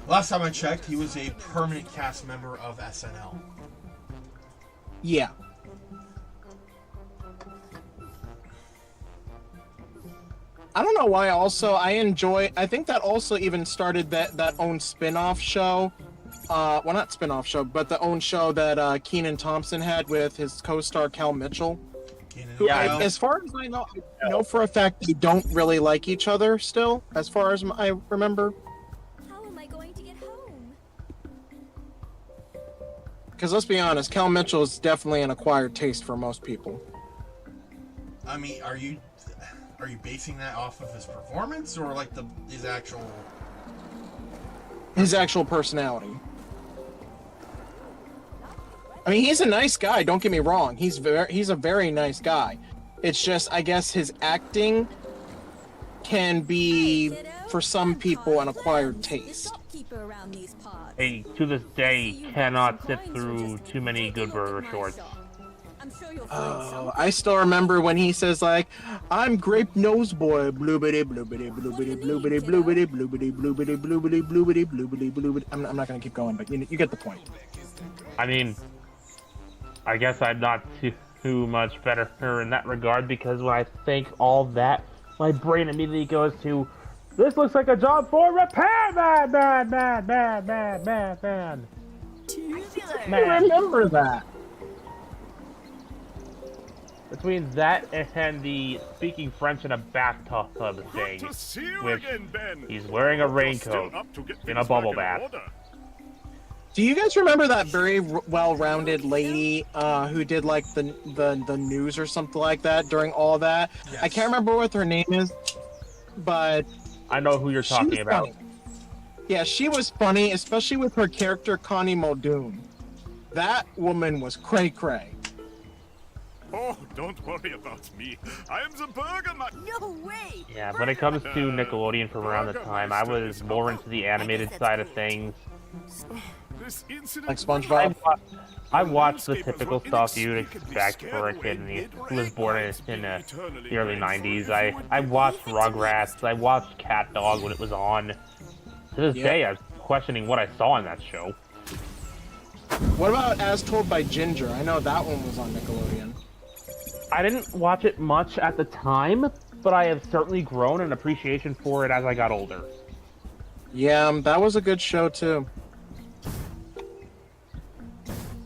last time I checked, he was a permanent cast member of SNL. Yeah. I don't know why. Also, I think that also even started that own spin-off show. Well, not spin-off show, but the own show that Kenan Thompson had with his co-star Cal Mitchell. Who as far as I know for a fact they don't really like each other still, as far as I remember. How am I going to get home? Because let's be honest, Cal Mitchell is definitely an acquired taste for most people. I mean, are you basing that off of his performance or like his actual personality? I mean, he's a nice guy. Don't get me wrong. He's a very nice guy. It's just, I guess, his acting can be, for some people, an acquired taste. I, to this day, cannot sit through too many Good Burger shorts. I still remember when he says, like, I'm Grape Nose Boy, bloobity, bloobity, bloobity, bloobity, bloobity, bloobity, bloobity, bloobity, bloobity, bloobity, bloobity. I'm not going to keep going, but you get the point. I mean, I guess I'm not too much better in that regard, because when I think all that, my brain immediately goes to, this looks like a job for repairman, man. I remember that. Between that and the speaking French in a bathtub thing, which he's wearing a raincoat in a bubble bath. Do you guys remember that very well-rounded lady who did like the news or something like that during all that? Yes. I can't remember what her name is, but I know who you're talking about. Funny. Yeah, she was funny, especially with her character Connie Muldoon. That woman was cray-cray. Oh, don't worry about me. I am the Burger Man. No way. Yeah, when it comes to Nickelodeon from around the time, I was more into the animated side of things. Like SpongeBob? I watched the typical stuff you'd expect for a kid who was born in the early 90s. I watched Rugrats, I watched Cat Dog when it was on. To this day, I was questioning what I saw in that show. What about As Told by Ginger? I know that one was on Nickelodeon. I didn't watch it much at the time, but I have certainly grown in appreciation for it as I got older. Yeah, that was a good show too.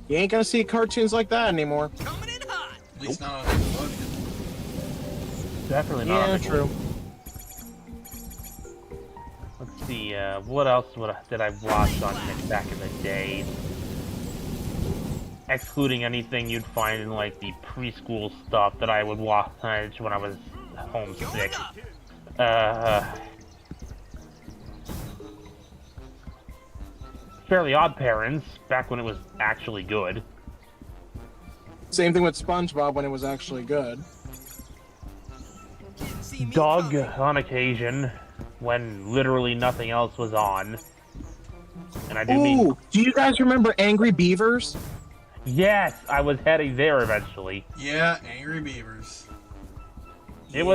You ain't gonna see cartoons like that anymore. Coming in hot. At least not on Nickelodeon. Definitely not. Yeah, true. Let's see, what else did I watch on Nick back in the day? Excluding anything you'd find in like the preschool stuff that I would watch when I was homesick. Fairly Odd Parents, back when it was actually good. Same thing with SpongeBob when it was actually good. Doug on occasion, when literally nothing else was on. And I do mean... do you guys remember Angry Beavers? Yes, I was heading there eventually. Yeah, Angry Beavers. It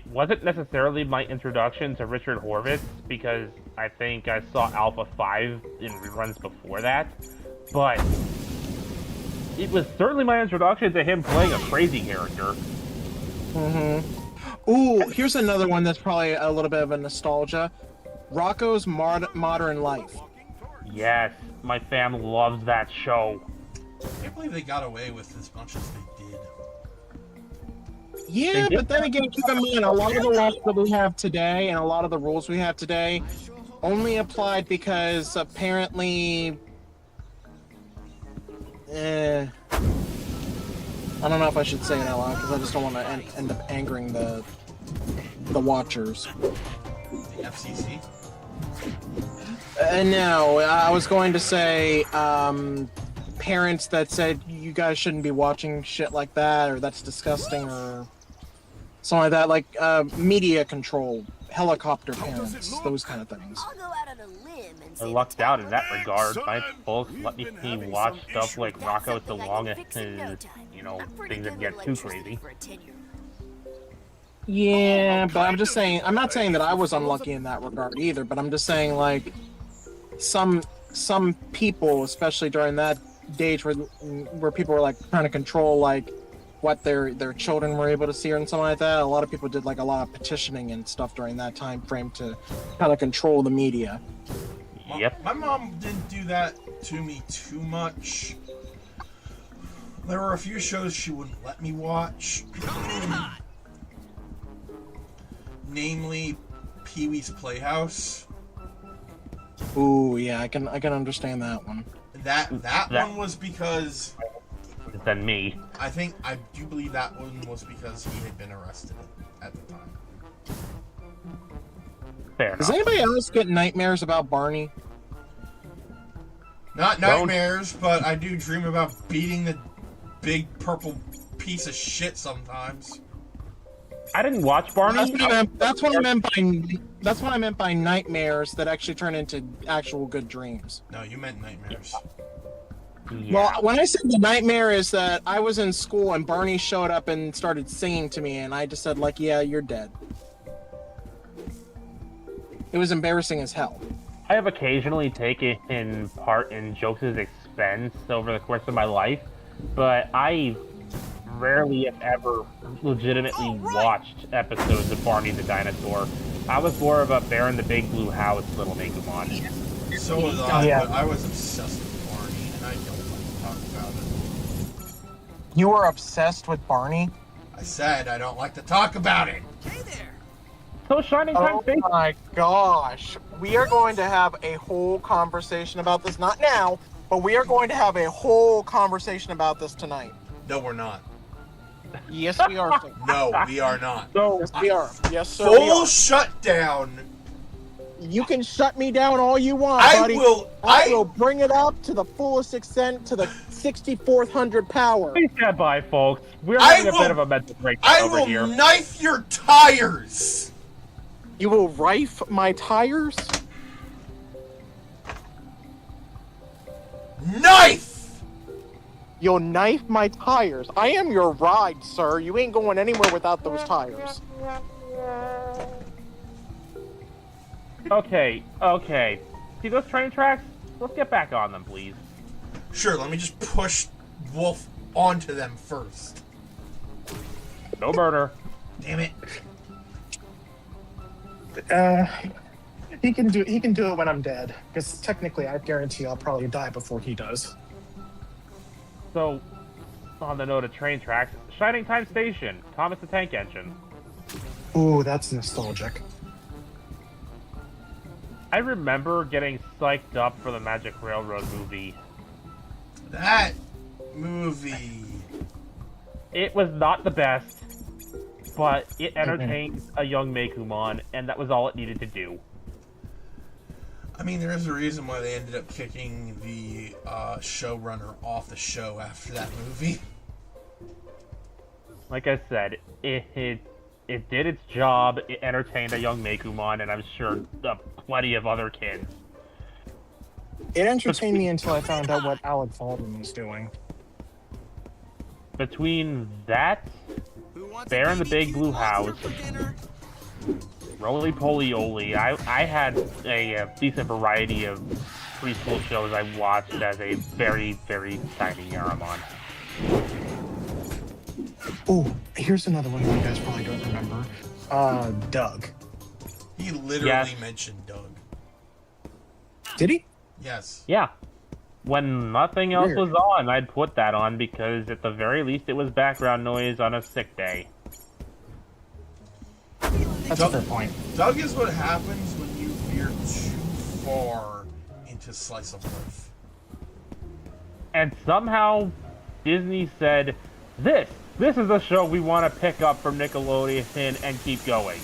wasn't necessarily my introduction to Richard Horvitz, because I think I saw Alpha 5 in reruns before that, but it was certainly my introduction to him playing a crazy character. Ooh, here's another one that's probably a little bit of a nostalgia. Rocko's Modern Life. Yes, my fam loves that show. I can't believe they got away with as much as they did. Yeah, but then again, keep in mind, a lot of the laws that we have today and a lot of the rules we have today only applied because apparently... I don't know if I should say it out loud because I just don't want to end up angering the watchers. The FCC? No, I was going to say parents that said you guys shouldn't be watching shit like that, or that's disgusting, or something like that, like media control, helicopter parents, those kind of things. I'll go out on a limb and I lucked out in that regard. My folks let me watch stuff like Rocco so long as, you know, things didn't get too crazy. Yeah, but I'm just saying, I'm not saying that I was unlucky in that regard either, but I'm just saying, like, some people, especially during that age where people were, like, trying to control, like, what their children were able to see and something like that. A lot of people did like a lot of petitioning and stuff during that time frame to kind of control the media. Yep. My mom didn't do that to me too much. There were a few shows she wouldn't let me watch. Namely, Pee-wee's Playhouse. Ooh, yeah, I can understand that one. That one was because... Than me. I do believe that one was because he had been arrested at the time. Fair Does enough. anybody else get nightmares about Barney? Not nightmares, but I do dream about beating the big purple piece of shit sometimes. I didn't watch Barney. That's what I meant by nightmares that actually turn into actual good dreams. No, you meant nightmares. Yeah. Well, when I said the nightmare is that I was in school and Barney showed up and started singing to me, and I just said, like, yeah, you're dead. It was embarrassing as hell. I have occasionally taken part in jokes' expense over the course of my life, but I rarely, if ever, legitimately watched episodes of Barney the Dinosaur. I was more of a Bear in the Big Blue House little Megumon. So was I, Yeah. but I was obsessed with Barney, and I don't like to talk about it. You were obsessed with Barney? I said I don't like to talk about it. Hey there. So Shining Time Oh Station. my gosh. We are going to have a whole conversation about this, not now, but we are going to have a whole conversation about this tonight. No, we're not. Yes, we are. Sir. No, we are not. So Yes, we are. Yes, sir. we Full are. shutdown. You can shut me down all you want, I buddy. will. I will bring it up to the fullest extent, to the 6400 power. please stand by, folks. We're I having a will- bit of a mental breakdown I over will here. knife your tires. You will rife my tires? Knife. You'll knife my tires. I am your ride, sir. You ain't going anywhere without those tires. Okay. See those train tracks? Let's get back on them, please. Sure. Let me just push Wolf onto them first. No murder. Damn it. He can do it when I'm dead. Because technically, I guarantee I'll probably die before he does. So, on the note of train tracks, Shining Time Station, Thomas the Tank Engine. Ooh, that's nostalgic. I remember getting psyched up for the Magic Railroad movie. That movie. It was not the best, but it entertained a young Mekumon, and that was all it needed to do. I mean, there is a reason why they ended up kicking the showrunner off the show after that movie. Like I said, it did its job, it entertained a young Mekumon, and I'm sure plenty of other kids. It entertained me until I found out what Alec Baldwin was doing. Between that, Who wants Bear a in the Big BBQ Blue monster House, for dinner? Roly Poly Oly, I had a decent variety of preschool shows I watched as a very, very tiny Yaramon. Ooh, here's another one you guys probably don't remember. Doug. He literally Yes. mentioned Doug. Did he? Yes. Yeah. When nothing else Weird. was on, I'd put that on because at the very least it was background noise on a sick day. That's a fair point. Doug is what happens when you veer too far into slice of life. And somehow Disney said, this is a show we want to pick up from Nickelodeon and keep going.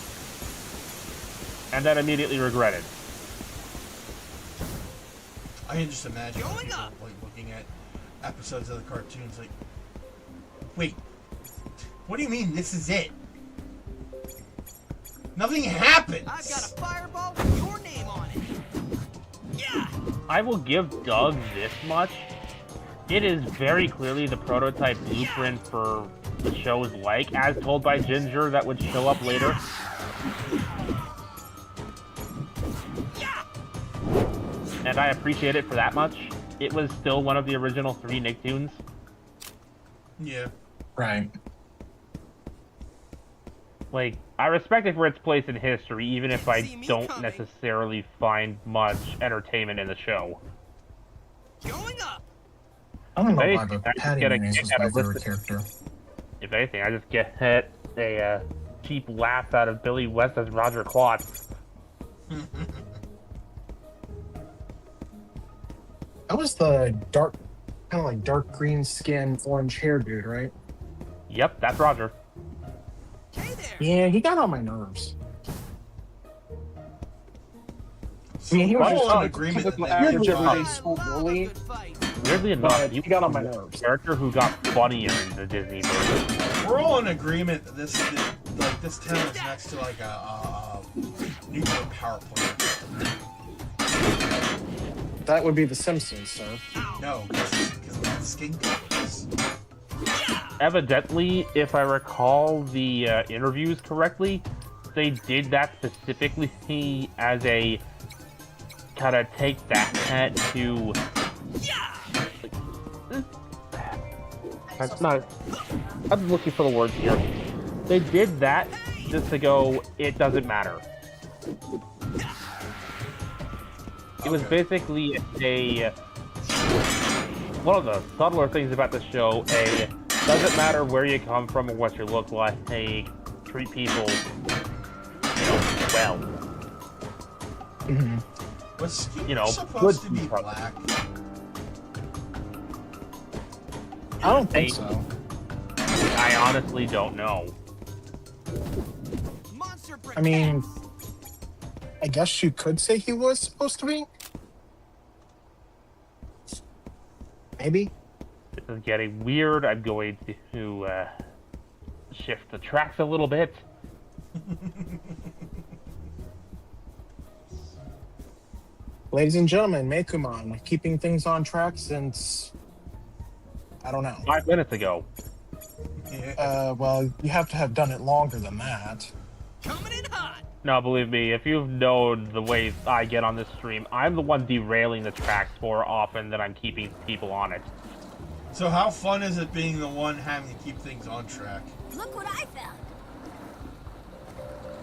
And then immediately regretted. I can just imagine Going people up. like looking at episodes of the cartoons like, wait, what do you mean this is it? Nothing happens. I've got a fireball with your name on it. Yeah. I will give Doug this much. It is very clearly the prototype blueprint for the shows like As Told by Ginger that would show up later. And I appreciate it for that much. It was still one of the original 3 Nicktoons. Yeah. Right. Like, I respect it for its place in history, even if I don't necessarily find much entertainment in the show. Going up. I don't know If why, anything, but Patty Mayonnaise was my favorite character. If anything, I just get a cheap laugh out of Billy West as Roger Klotz. That was the dark, kind of like dark green skin, orange hair dude, right? Yep, that's Roger. Yeah, he got on my nerves. I mean, he was just in agreement that they average everyday school bully. Weirdly enough, he got on my nerves. Character who got funnier in the Disney version. We're all in agreement that this town is next to like a nuclear power plant. That would be The Simpsons, sir. No, because of the skin colors. Evidently, if I recall the interviews correctly, they did that specifically as a kind of take that to. That's not. I'm looking for the words here. They did that just to go. It doesn't matter. It was basically a. One of the subtler things about the show. Doesn't matter where you come from or what you look like. They treat people, well. Mm-hmm. Was Skeeter good supposed to be people. black? I don't think so. I honestly don't know. I mean, I guess you could say he was supposed to be. Maybe. This is getting weird. I'm going to shift the tracks a little bit. Ladies and gentlemen, Mekuman, keeping things on track since, I don't know. 5 minutes ago. Well, you have to have done it longer than that. Coming in hot. No, believe me, if you've known the way I get on this stream, I'm the one derailing the tracks more often than I'm keeping people on it. So how fun is it being the one having to keep things on track? Look what I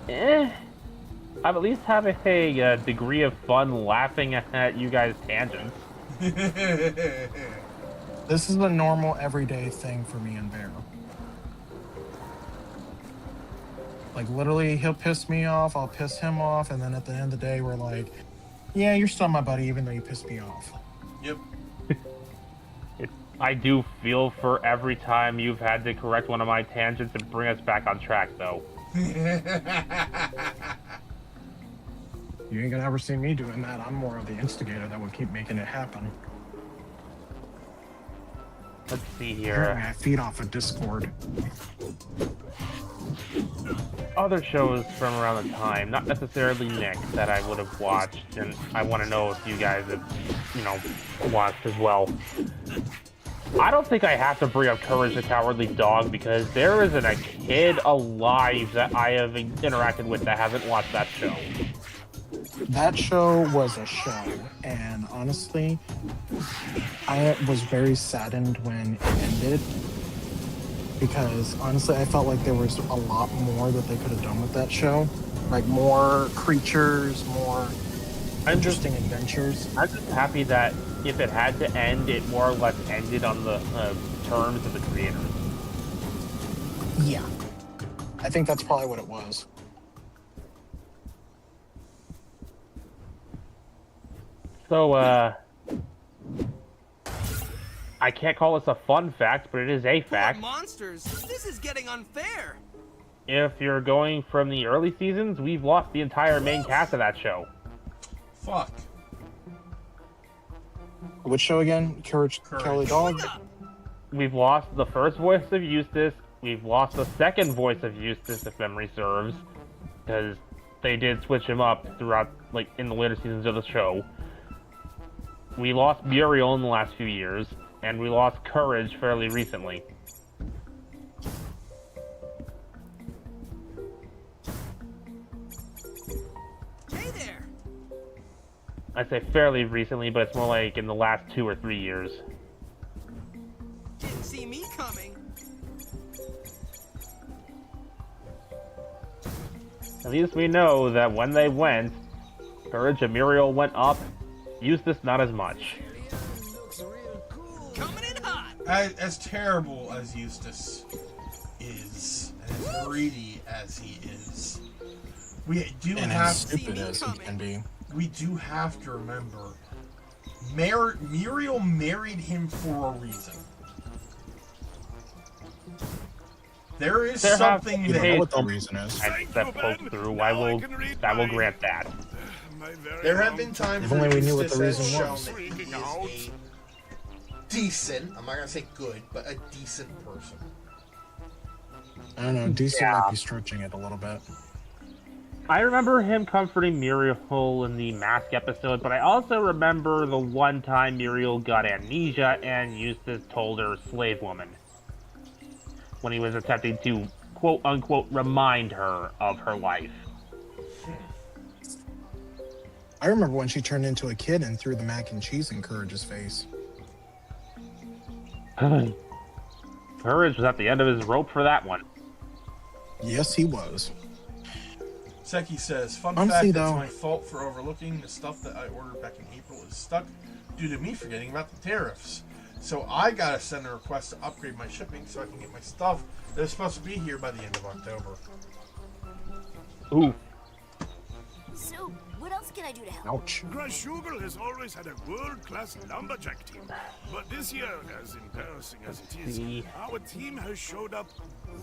found. I'm at least having a degree of fun laughing at you guys' tangents. This is a normal, everyday thing for me and Bear. Like, literally, he'll piss me off, I'll piss him off, and then at the end of the day, we're like, yeah, you're still my buddy, even though you pissed me off. Yep. I do feel for every time you've had to correct one of my tangents and bring us back on track, though. You ain't gonna ever see me doing that. I'm more of the instigator that would keep making it happen. Let's see here. I feed off of Discord. Other shows from around the time, not necessarily Nick, that I would have watched, and I want to know if you guys have, watched as well. I don't think I have to bring up Courage the Cowardly Dog because there isn't a kid alive that I have interacted with that hasn't watched that show. That show was a show, and honestly, I was very saddened when it ended because honestly, I felt like there was a lot more that they could have done with that show. Like more creatures, more interesting adventures. I'm just happy that if it had to end, it more or less ended on the terms of the creators. Yeah. I think that's probably what it was. So, I can't call this a fun fact, but it is a fact. Monsters, this is getting unfair. If you're going from the early seasons, we've lost the entire main cast of that show. Fuck. Which show again? Courage. Cowardly Dog? We've lost the first voice of Eustace. We've lost the second voice of Eustace, if memory serves, because they did switch him up throughout, like, in the later seasons of the show. We lost Muriel in the last few years, and we lost Courage fairly recently. Hey there. I say fairly recently, but it's more like in the last 2 or 3 years. Didn't see me coming. At least we know that when they went, courage of Muriel went up, Eustace not as much. As terrible as Eustace is, and as greedy as he is, we do and have as stupid as he can be. We do have to remember, Muriel married him for a reason. There is something you there. know what the reason is. And that poked through. I will grant that. There have been times If only we knew what the Eustace reason has was. shown that he is a decent, I'm not gonna say good, but a decent person. I don't know, DC might be stretching it a little bit. I remember him comforting Muriel in the mask episode, but I also remember the one time Muriel got amnesia and Eustace told her slave woman when he was attempting to quote-unquote remind her of her life. I remember when she turned into a kid and threw the mac and cheese in Courage's face. Courage was at the end of his rope for that one. Yes, he was. Seki says, fun Honestly, fact, though, it's my fault for overlooking the stuff that I ordered back in April is stuck due to me forgetting about the tariffs. So I gotta send a request to upgrade my shipping so I can get my stuff that is supposed to be here by the end of October. Ooh. So, what else can I do to help? Ouch. Grashugel has always had a world-class lumberjack team. But this year, as embarrassing as it is, our team has showed up...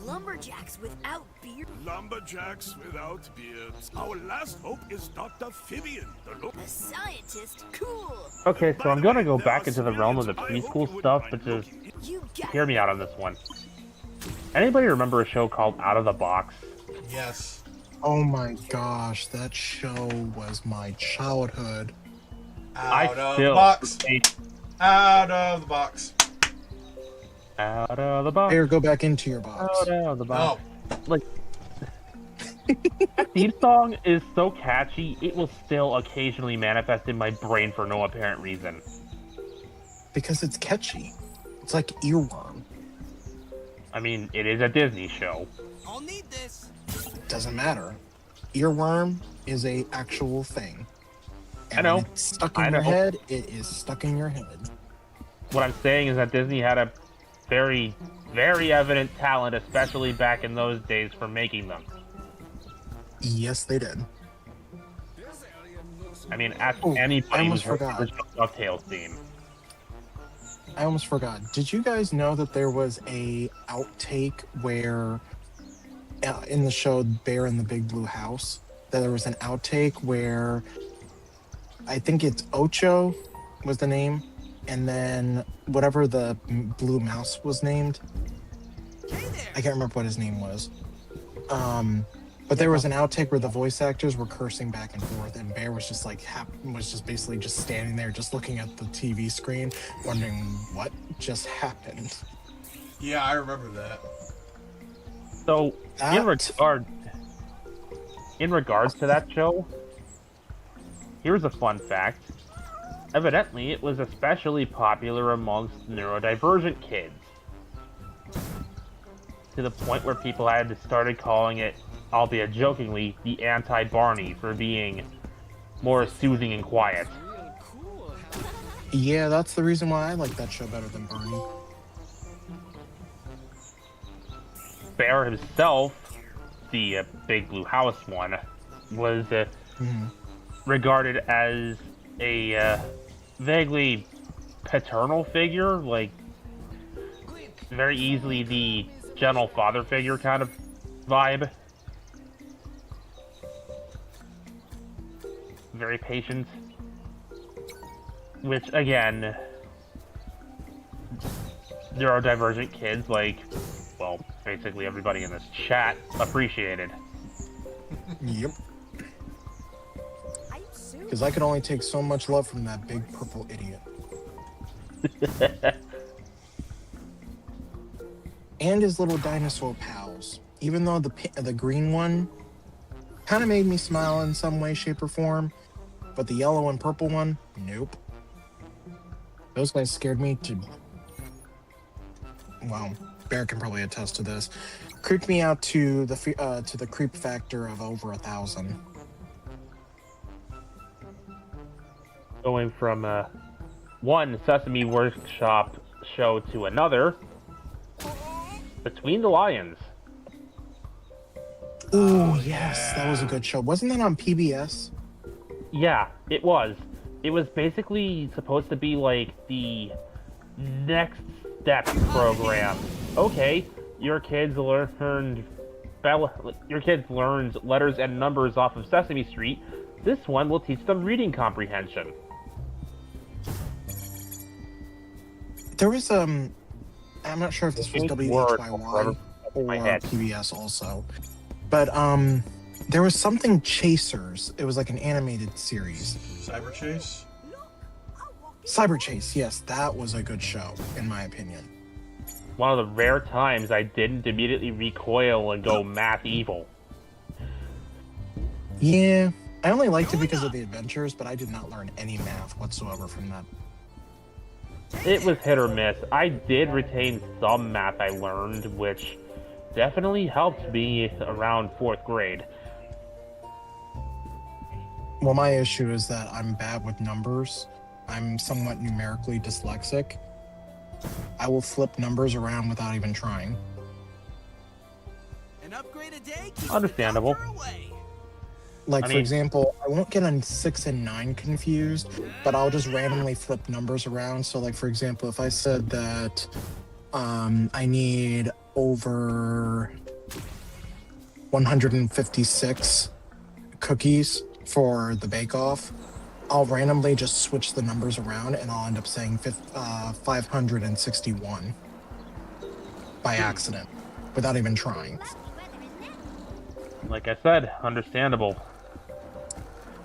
Lumberjacks without beard? Lumberjacks without beards. Our last hope is Dr. Fibian, A scientist? Cool! Okay, so I'm gonna go back into the realm of the preschool stuff, but just hear me out on this one. Anybody remember a show called Out of the Box? Yes. Oh my gosh, that show was my childhood. Out of the box. Out of the box. Out of the box. Here, go back into your box. Out of the box. Like, that theme song is so catchy, it will still occasionally manifest in my brain for no apparent reason. Because it's catchy. It's like earworm. I mean, it is a Disney show. I'll need this. Doesn't matter. Earworm is a actual thing. And I know. when it's stuck in your head, it is stuck in your head. What I'm saying is that Disney had a very, very evident talent, especially back in those days, for making them. Yes, they did. I mean, ask anybody I almost who's forgot. heard the DuckTales theme. I almost forgot. Did you guys know that there was a outtake where in the show Bear in the Big Blue House, that there was an outtake where I think it's Ocho was the name, and then whatever the blue mouse was named, I can't remember what his name was. But there was an outtake where the voice actors were cursing back and forth, and Bear was just like was just basically just standing there, just looking at the TV screen, wondering what just happened. Yeah, I remember that. So, in regards to that show, here's a fun fact. Evidently, it was especially popular amongst neurodivergent kids. To the point where people had started calling it, albeit jokingly, the anti-Barney for being more soothing and quiet. Yeah, that's the reason why I like that show better than Barney. Bear himself, the Big Blue House one, was regarded as a vaguely paternal figure, like very easily the gentle father figure kind of vibe. Very patient. Which, again, neurodivergent kids, like, well, basically everybody in this chat appreciated. Yep. Because I could only take so much love from that big purple idiot. And his little dinosaur pals. Even though the green one kind of made me smile in some way, shape, or form, but the yellow and purple one, nope. Those guys scared me to... Well, Bear can probably attest to this. Creeped me out to the creep factor of over 1,000. Going from one Sesame Workshop show to another, Between the Lions. Oh yes, that was a good show. Wasn't that on PBS? Yeah, it was. It was basically supposed to be like the next step program. Okay, your kids learned letters and numbers off of Sesame Street. This one will teach them reading comprehension. There was I'm not sure if this was WHYY or PBS also, but there was something Chasers. It was like an animated series. Cyber Chase? Cyber Chase, yes, that was a good show, in my opinion. One of the rare times I didn't immediately recoil and go math evil. Yeah, I only liked it because of the adventures, but I did not learn any math whatsoever from that. It was hit or miss. I did retain some math I learned, which definitely helped me around 4th grade. Well, my issue is that I'm bad with numbers. I'm somewhat numerically dyslexic. I will flip numbers around without even trying. An upgrade a day. Understandable. Like, for example, I won't get a 6 and 9 confused, but I'll just randomly flip numbers around. So, like, for example, if I said that I need over 156 cookies for the bake-off, I'll randomly just switch the numbers around and I'll end up saying 561 by accident without even trying. Like I said, understandable.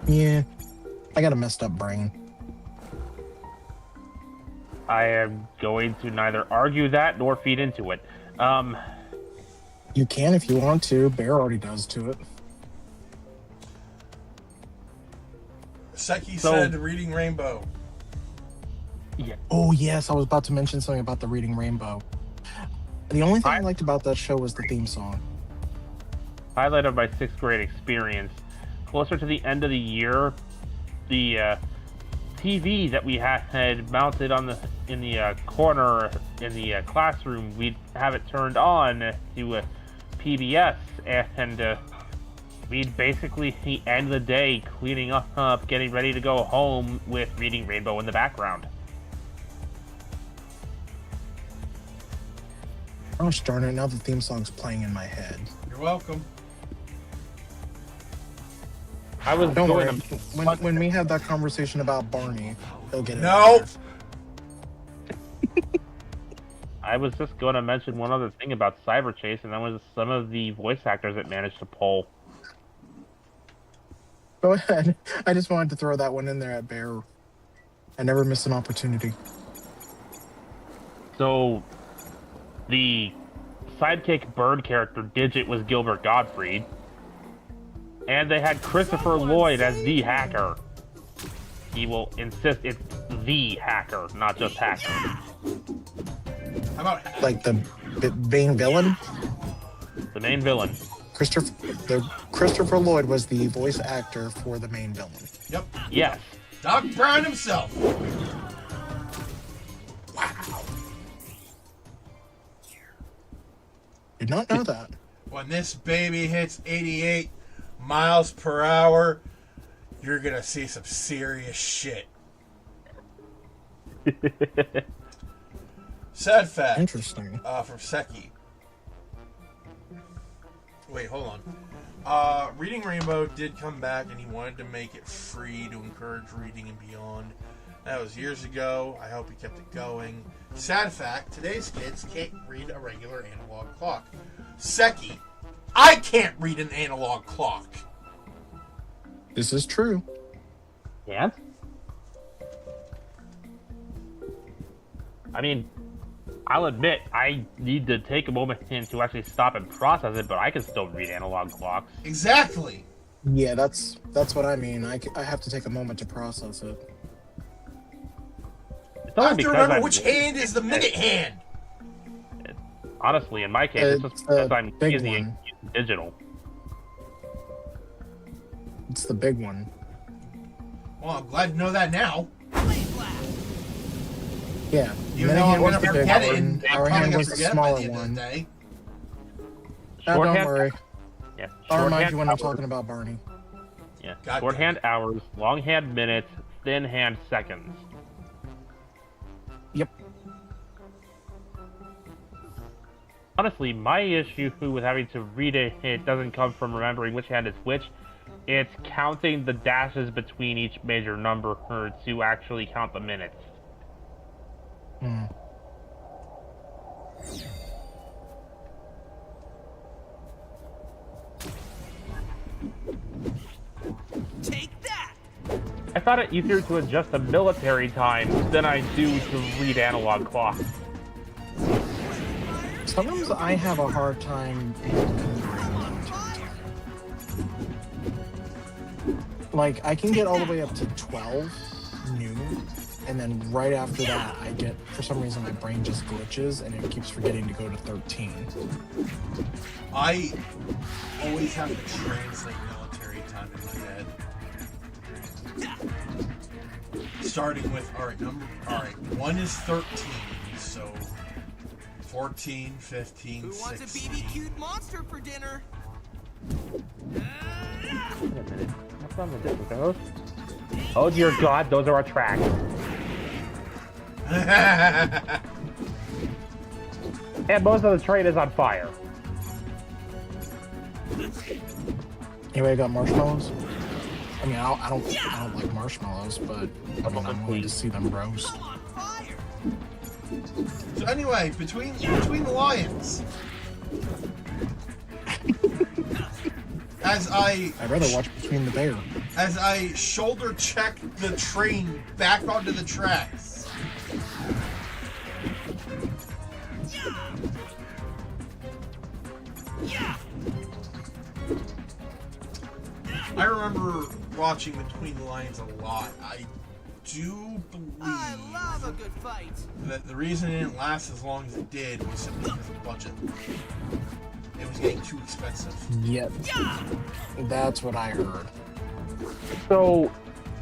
Yeah, I got a messed up brain. I am going to neither argue that nor feed into it. You can if you want to. Bear already does to it. Seki said Reading Rainbow. Yeah. Oh, yes, I was about to mention something about the Reading Rainbow. The only thing I liked about that show was the theme song. Highlight of my 6th grade experience. Closer to the end of the year, the TV that we had mounted in the corner in the classroom, we'd have it turned on to PBS, and we'd basically end the day cleaning up, getting ready to go home with Reading Rainbow in the background. Oh, darn it, now the theme song's playing in my head. You're welcome. I was Don't worry. going to... When we have that conversation about Barney, he'll get it. No! I was just going to mention one other thing about Cyber Chase, and that was some of the voice actors that managed to pull. Go ahead. I just wanted to throw that one in there at Bear. I never miss an opportunity. So, the sidekick bird character Digit was Gilbert Gottfried, and they had Christopher Lloyd as the hacker. He will insist it's the hacker, not just hacker. How about like the main villain? The main villain. Christopher Lloyd was the voice actor for the main villain. Yep. Yes. Doc Brown himself. Wow. Did not know that. When this baby hits 88 miles per hour, you're gonna see some serious shit. Sad fact. Interesting. From Seki. Wait, hold on. Reading Rainbow did come back, and he wanted to make it free to encourage reading and beyond. That was years ago. I hope he kept it going. Sad fact, today's kids can't read a regular analog clock. Seki, I can't read an analog clock. This is true. Yeah? I mean, I'll admit, I need to take a moment to actually stop and process it, but I can still read analog clocks. Exactly. Yeah, that's what I mean. I have to take a moment to process it. I have to remember which hand is the minute hand. Honestly, in my case, it's just because I'm big lazy one. and digital. It's the big one. Well, I'm glad to know that now. Yeah. Even though I'm Minihan going to was the big forget it, one. and I'm Our probably hand going was to the forget it by smaller the end of one. the day. Don't Shorthand, worry. yeah, I'll remind shorthand you when I'm hours. talking about Barney. Yeah, God shorthand hours, longhand minutes, thin hand seconds. Yep. Honestly, my issue with having to read it doesn't come from remembering which hand is which. It's counting the dashes between each major number to actually count the minutes. Hmm. Take that! I found it easier to adjust the military time than I do to read analog clocks. Sometimes I have a hard time remembering military time. Like, I can get all the way up to 12 noon, and then right after that, I get, for some reason, my brain just glitches, and it keeps forgetting to go to 13. I always have to translate military time in my head. Starting with, alright, 1 is 13, so 14, 15, Who wants 16. a BBQ'd monster for dinner? Wait a minute. What's on the different those? Oh dear God, those are our tracks. And most of the train is on fire. Anyway, I got marshmallows. I mean, I don't like marshmallows, but I mean, I'm willing to see them roast. So anyway, between the lions, I'd rather watch Between the Bear. as I shoulder check the train back onto the tracks. I remember watching Between the Lions a lot. I do believe I love a good fight. that the reason it didn't last as long as it did was simply because of budget. It was getting too expensive. Yep. That's what I heard. So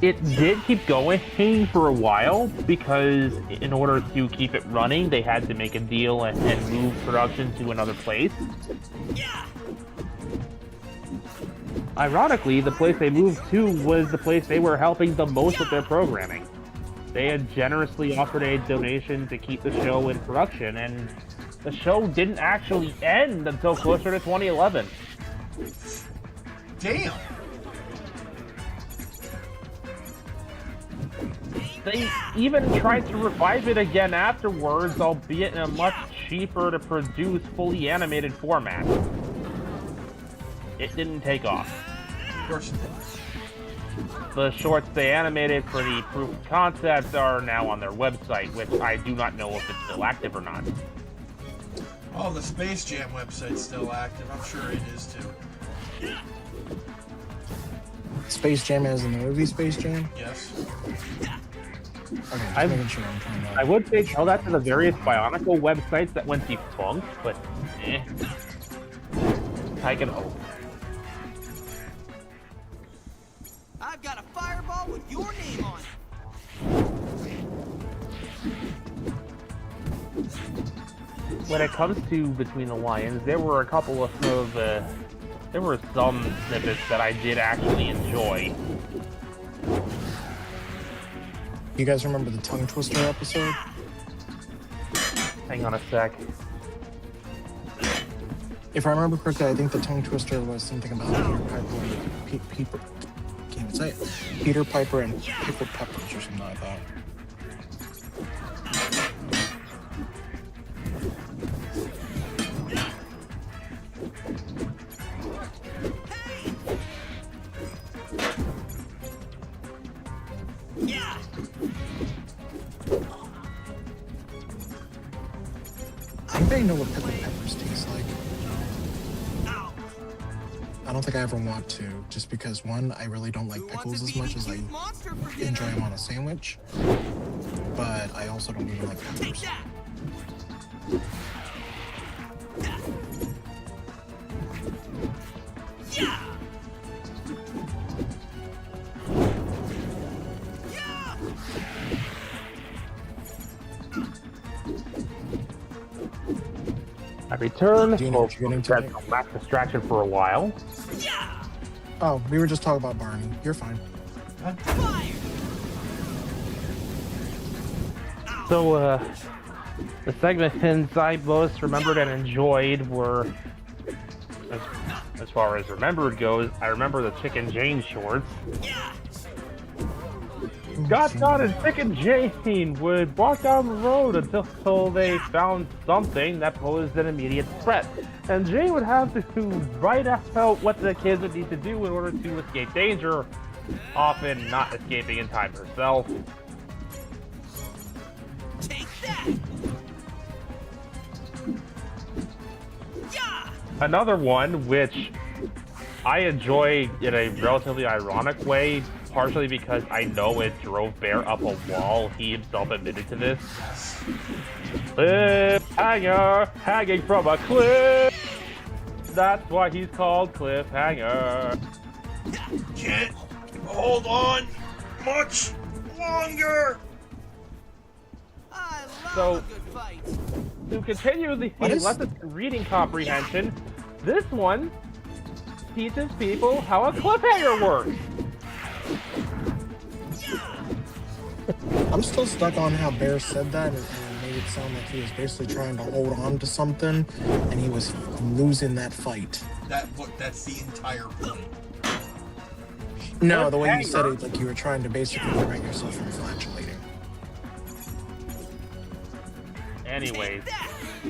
it did keep going for a while because in order to keep it running, they had to make a deal and move production to another place. Ironically, the place they moved to was the place they were helping the most with their programming. They had generously offered a donation to keep the show in production, and the show didn't actually end until closer to 2011. Damn! They even tried to revive it again afterwards, albeit in a much cheaper to produce, fully animated format. It didn't take off. Of course it did. The shorts they animated for the proof of concept are now on their website, which I do not know if it's still active or not. Oh, the Space Jam website's still active. I'm sure it is too. Space Jam as in the movie Space Jam? Yes. Okay, just making sure I'm trying to... I would say tell that to the various Bionicle websites that went defunct, but I can hope. I've got a fireball with your name on it. When it comes to Between the Lions, there were a couple of there were some snippets that I did actually enjoy. You guys remember the Tongue Twister episode? Hang on a sec. If I remember correctly, I think the Tongue Twister was something about Peter Piper and Pickled Peppers or something like that. Anybody know what pickled peppers taste like? I don't think I ever want to, just because one, I really don't like pickles as much as I enjoy them on a sandwich, but I also don't even like peppers. return. Do you know what you're getting to? That's a last distraction for a while. Oh, we were just talking about Barney. You're fine. So, the segments I most remembered and enjoyed were, as far as remembered goes, I remember the Chicken Jane shorts. Scott and Chicken Jane would walk down the road until they found something that posed an immediate threat. And Jane would have to write out what the kids would need to do in order to escape danger, often not escaping in time herself. Take that! Yeah! Another one, which I enjoy in a relatively ironic way, partially because I know it drove Bear up a wall. He himself admitted to this. Cliffhanger, hanging from a cliff. That's why he's called Cliffhanger. Can't hold on much longer. I love So, a good fight. to continue the lesson in reading comprehension, this one teaches people how a cliffhanger works. I'm still stuck on how Bear said that and made it sound like he was basically trying to hold on to something and he was losing that fight. That's the entire point. No, the way you said it, like you were trying to basically prevent yourself from flatulating. Anyways,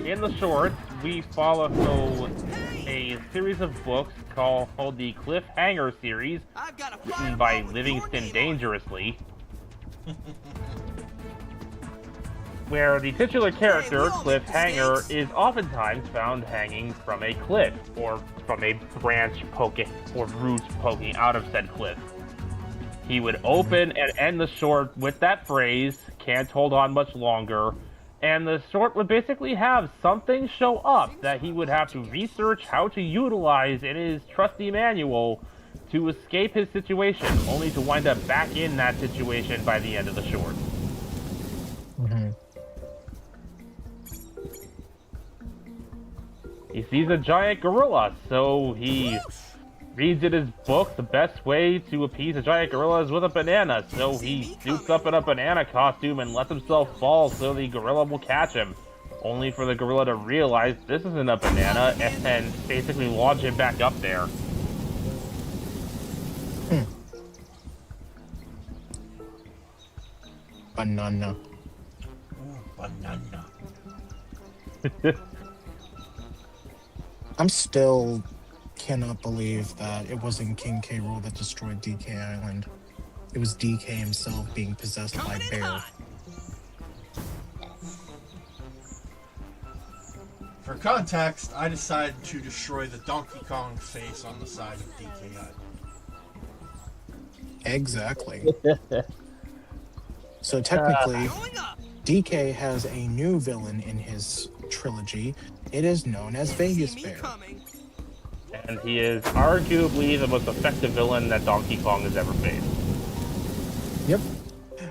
in the shorts, we follow a series of books called the Cliffhanger series, written by Livingston Dangerously, where the titular character, Cliffhanger, is oftentimes found hanging from a cliff, or from a branch poking, or roots poking out of said cliff. He would open and end the short with that phrase, "Can't hold on much longer," and the short would basically have something show up that he would have to research how to utilize in his trusty manual to escape his situation, only to wind up back in that situation by the end of the short. He sees a giant gorilla, so he reads in his book the best way to appease a giant gorilla is with a banana, so he suits up in a banana costume and lets himself fall so the gorilla will catch him, only for the gorilla to realize this isn't a banana and then basically launch him back up there. Banana. Ooh, banana. I'm still cannot believe that it wasn't King K. Rool that destroyed DK Island. It was DK himself being possessed by Bear. For context, I decided to destroy the Donkey Kong face on the side of DK Island. Exactly. So technically, DK has a new villain in his trilogy. It is known as Vegas Bear. And he is arguably the most effective villain that Donkey Kong has ever faced. Yep.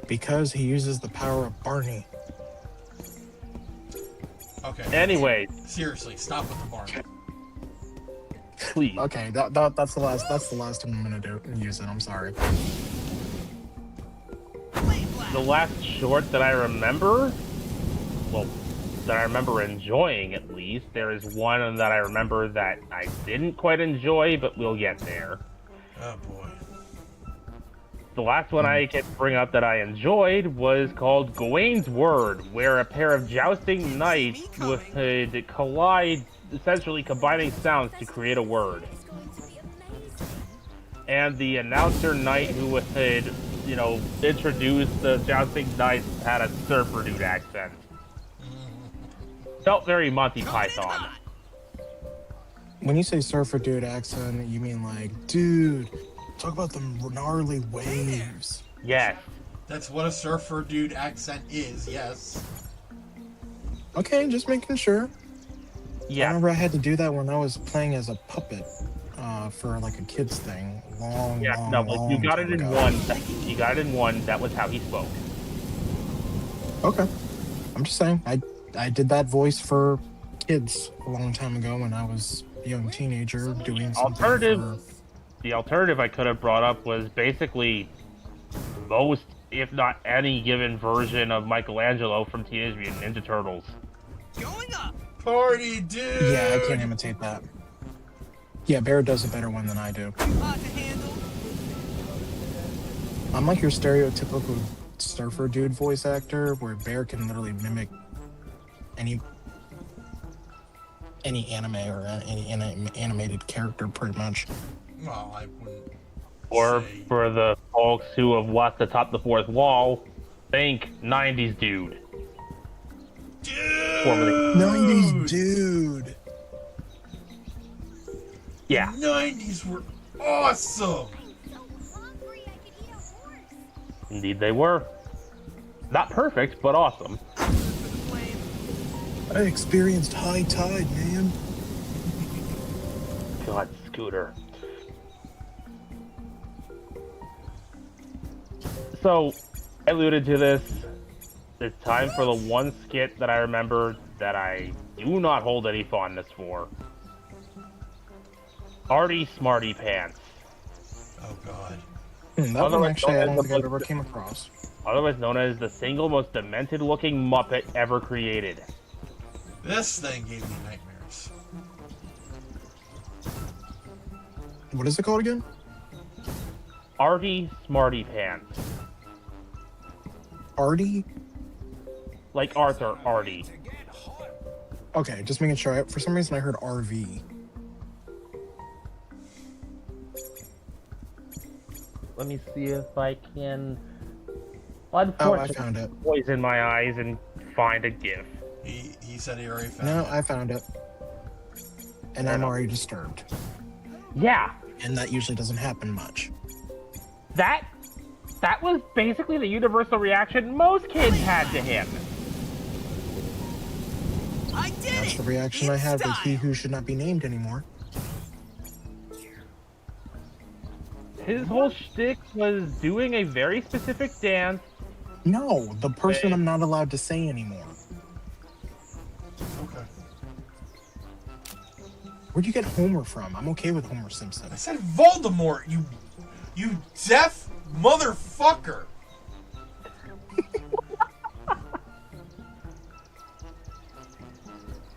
Because he uses the power of Barney. Okay. Anyway. Seriously, stop with the Barney. Please. Okay, that's the last time I'm gonna use it. I'm sorry. The last short that I remember, well, that I remember enjoying at least, there is one that I remember that I didn't quite enjoy, but we'll get there. Oh boy. The last one I can bring up that I enjoyed was called Gawain's Word, where a pair of jousting knights would collide, essentially combining sounds to create a word. And the announcer knight who would, introduce the jousting knights had a surfer dude accent. Felt very Monty Python. When you say surfer dude accent, you mean like, dude, talk about the gnarly waves. Yes. That's what a surfer dude accent is, yes. Okay, just making sure. Yeah. I remember I had to do that when I was playing as a puppet for like a kid's thing. You got it in one. You got it in one. That was how he spoke. Okay. I'm just saying, I did that voice for kids a long time ago when I was a young teenager doing something Alternative. The alternative I could have brought up was basically most, if not any, given version of Michelangelo from Teenage Mutant Ninja Turtles. Going up. Party, dude. Yeah, I can't imitate that. Yeah, Bear does a better one than I do. Hard to handle. I'm like your stereotypical surfer dude voice actor, where Bear can literally mimic any anime or any animated character, pretty much. Well, I wouldn't. Or say... for the folks who have watched The Top the Fourth Wall, think 90s dude. Dude! Formerly. 90s dude! Yeah. The 90s were awesome! Indeed they were. Not perfect, but awesome. I experienced high tide, man. God, Scooter. So, I alluded to this. It's time for the one skit that I remember that I do not hold any fondness for. Artie Smarty Pants. Oh, God. That one actually I don't think I've ever came across. Otherwise known as the single most demented looking Muppet ever created. This thing gave me nightmares. What is it called again? Artie Smarty Pants. Artie? Like Arthur, Artie. Okay, just making sure. For some reason I heard RV. Let me see if I can... Oh, I found it. Poison my eyes and find a GIF. He said he already found it. No, I found it. And I'm already disturbed. Yeah. And that usually doesn't happen much. That was basically the universal reaction most kids had to him. I did That's it. the reaction I had with He Who Should Not Be Named Anymore. His whole shtick was doing a very specific dance. No, the person I'm not allowed to say anymore. Okay. Where'd you get Homer from? I'm okay with Homer Simpson. I said Voldemort, you deaf motherfucker.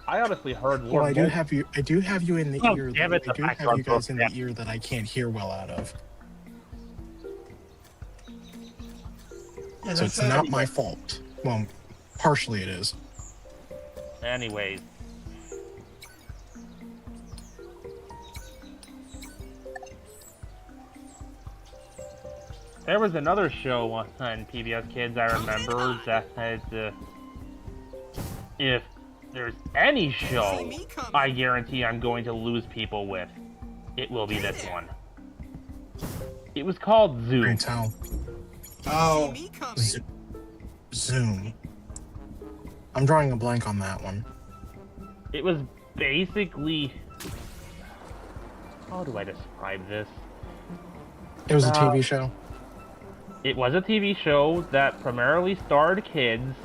I honestly heard Well, Lord I do have you in the ear. Damn it, I do have you guys in the ear that I can't hear well out of. Yeah, So it's not my fault. Well, partially it is. Anyways. There was another show on PBS Kids I remember that had, if there's any show I guarantee I'm going to lose people with, it will be this one. It was called Zoom. Great tell. Oh. Zoom. I'm drawing a blank on that one. It was basically... How do I describe this? It was a TV show? It was a TV show that primarily starred kids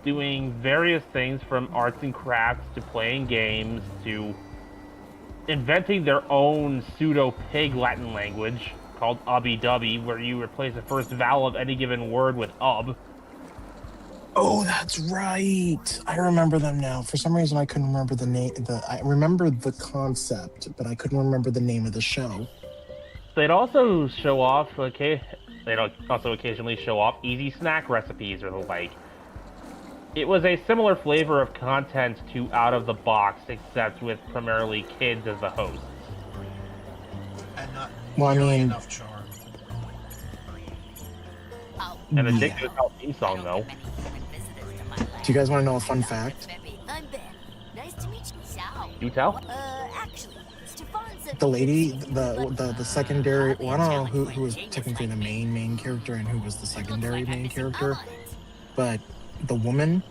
doing various things from arts and crafts to playing games to inventing their own pseudo-pig Latin language called ubby-dubby, where you replace the first vowel of any given word with ub. Oh, that's right. I remember them now. For some reason, I couldn't remember the name. I remembered the concept, but I couldn't remember the name of the show. They'd also show off, they'd also occasionally show off easy snack recipes or the like. It was a similar flavor of content to Out of the Box, except with primarily kids as the hosts. And not Well, I mean, enough charm. And a ridiculous theme song, though. Do you guys want to know a fun fact? I'm Ben. Nice to meet you. You tell? Actually, Stefan said The lady, the secondary, well, I don't know who was technically the main character and who was the secondary main character, but the woman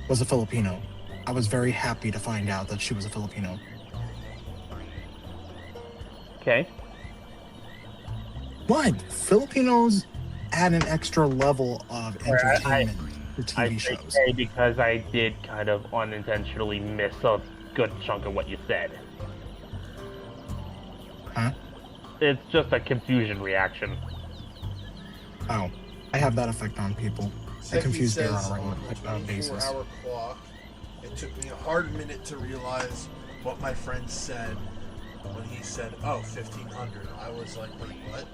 was a Filipino. I was very happy to find out that she was a Filipino. Okay. What? Filipinos add an extra level of entertainment for I TV say shows. A because I did kind of unintentionally miss a good chunk of what you said. Huh? It's just a confusion reaction. Oh, I have that effect on people. I Seki confuse air says on a on the regular basis. 24-hour clock, it took me a hard minute to realize what my friend said when he said, "Oh, 1500." I was like, "Wait, what?"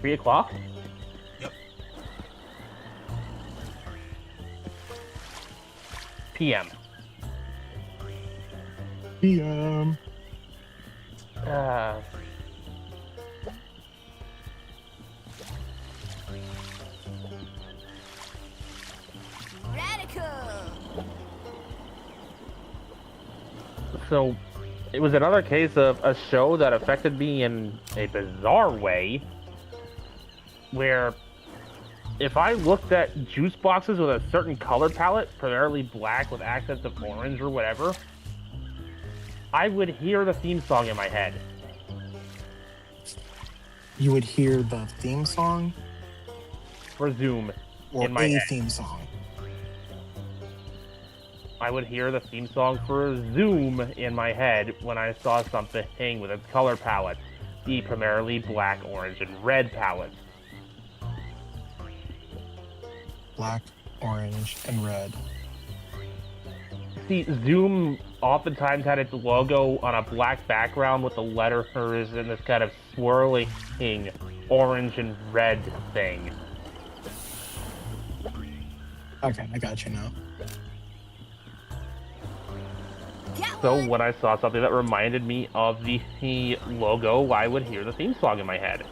3 o'clock? Yep. PM. PM. Radical! So, it was another case of a show that affected me in a bizarre way, where if I looked at juice boxes with a certain color palette, primarily black with accents of orange or whatever, I would hear the theme song in my head. You would hear the theme song? For Zoom, or in my a head. theme song? I would hear the theme song for Zoom in my head when I saw something with its color palette, the primarily black, orange, and red palette. Black, orange, and red. See, Zoom oftentimes had its logo on a black background with the letters in this kind of swirling orange and red thing. Okay, I got you now. So when I saw something that reminded me of the logo, I would hear the theme song in my head.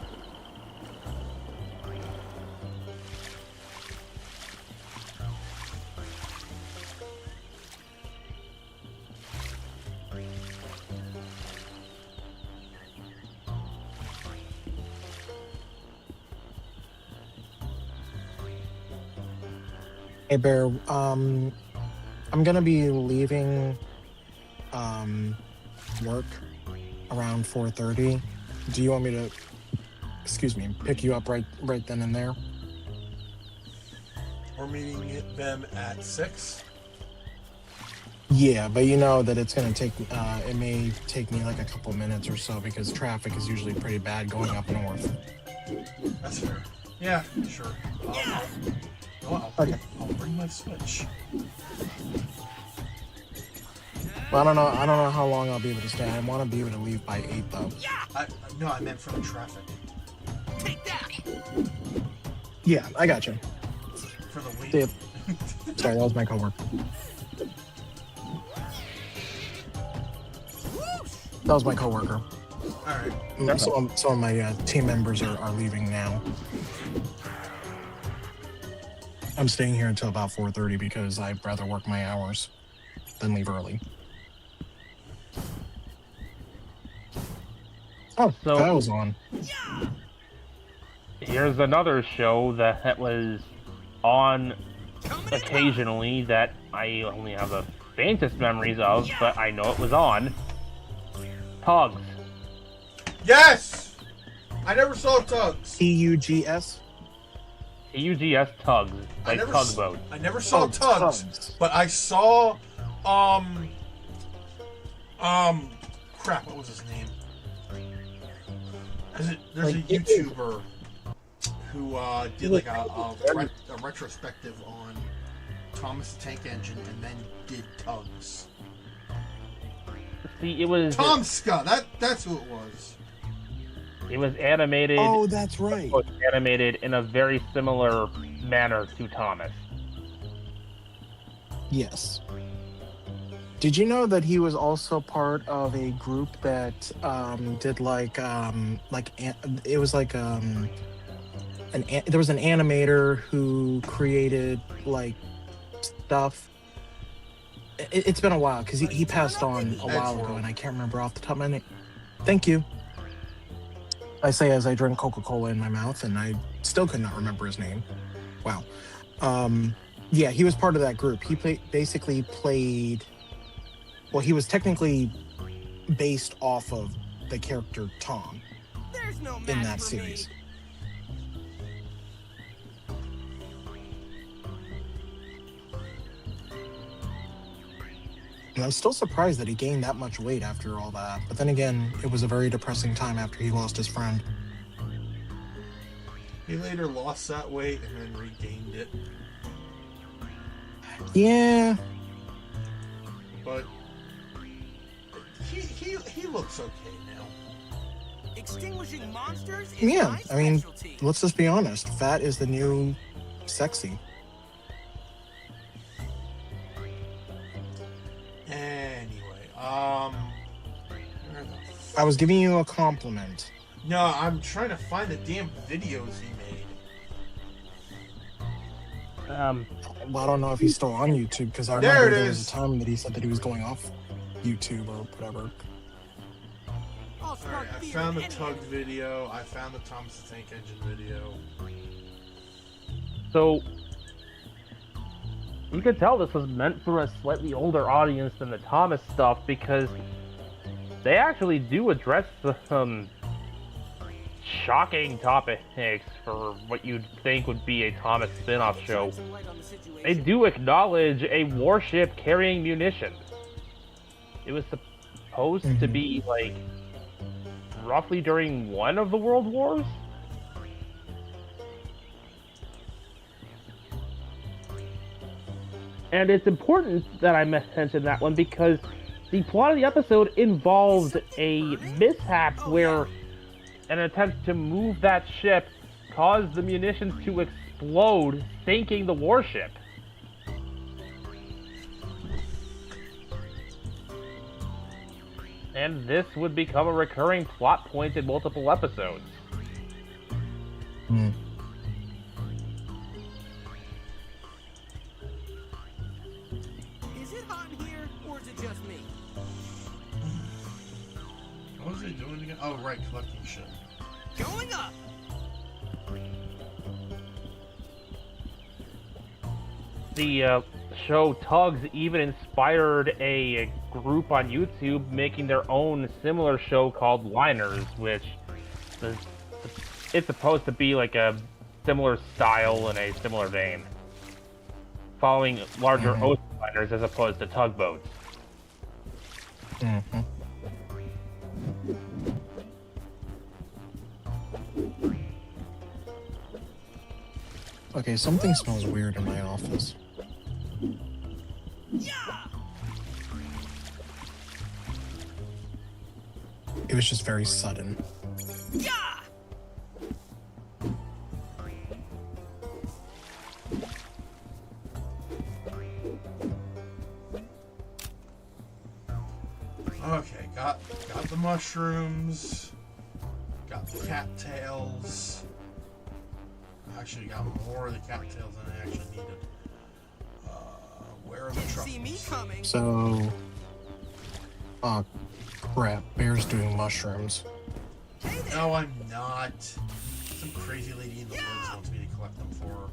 Hey Bear, I'm gonna be leaving work around 4:30. Do you want me to, excuse me, pick you up right then and there? We're meeting them at 6. Yeah, but you know that it's gonna take, it may take me like a couple minutes or so because traffic is usually pretty bad going up north. That's fair. Yeah, sure. I'll bring my Switch. Well, I don't know how long I'll be able to stay. I want to be able to leave by 8 though. No, I meant for the traffic. Take that! Yeah, I got you. For the wait. See ya. Sorry, that was my coworker. That was my coworker. Alright. Some of my team members are leaving now. I'm staying here until about 4:30 because I'd rather work my hours than leave early. Oh, So- that was on. Here's another show that was on occasionally that I only have the faintest memories of, but I know it was on. Tugs. Yes! I never saw Tugs. TUGS? TUGS Tugs. Like tugboat. I never saw Oh, Tugs, Tugs. but I saw crap, what was his name? There's a YouTuber who did like a retrospective on Thomas the Tank Engine and then did Tugs. See, it was Tomska, that's who it was. It was animated. Oh, that's right. It was animated in a very similar manner to Thomas. Yes. Did you know that he was also part of a group that did it was like there was an animator who created like stuff. It's been a while because he passed on a while ago and I can't remember off the top of my name. Thank you. I say as I drink Coca-Cola in my mouth and I still could not remember his name. Wow. Yeah, he was part of that group. He basically played. Well, he was technically based off of the character Tom There's no in match that for series. And I was still surprised that he gained that much weight after all that. But then again, it was a very depressing time after he lost his friend. He later lost that weight and then regained it. Yeah. But he looks okay now. Extinguishing monsters is Yeah, my I mean, specialty. let's just be honest. Fat is the new sexy. Anyway, where the I was giving you a compliment. No, I'm trying to find the damn videos he made. Well, I don't know if he's still on YouTube because I There remember it there was is. a time that he said that he was going off YouTube or whatever. Alright, I found the Tug video. I found the Thomas the Tank Engine video. So you could tell this was meant for a slightly older audience than the Thomas stuff because they actually do address some shocking topics for what you'd think would be a Thomas spin-off show. They do acknowledge a warship carrying munitions. It was supposed to be like roughly during one of the World Wars. And it's important that I mention that one because the plot of the episode involved a mishap where an attempt to move that ship caused the munitions to explode, sinking the warship. And this would become a recurring plot point in multiple episodes. Is it hot in here, or is it just me? What was he doing again? Oh, right, collecting shit. Going up! The show Tugs even inspired a group on YouTube making their own similar show called Liners, which it's supposed to be like a similar style and a similar vein, following larger ocean liners as opposed to tugboats. Okay, something smells weird in my office. It was just very sudden. Okay, got the mushrooms. Got the cattails. Actually got more of the cattails than I actually needed. Where are the See me truffles? coming. So, oh crap, Bear's doing mushrooms. No, I'm not. Some crazy lady in the woods wants me to collect them for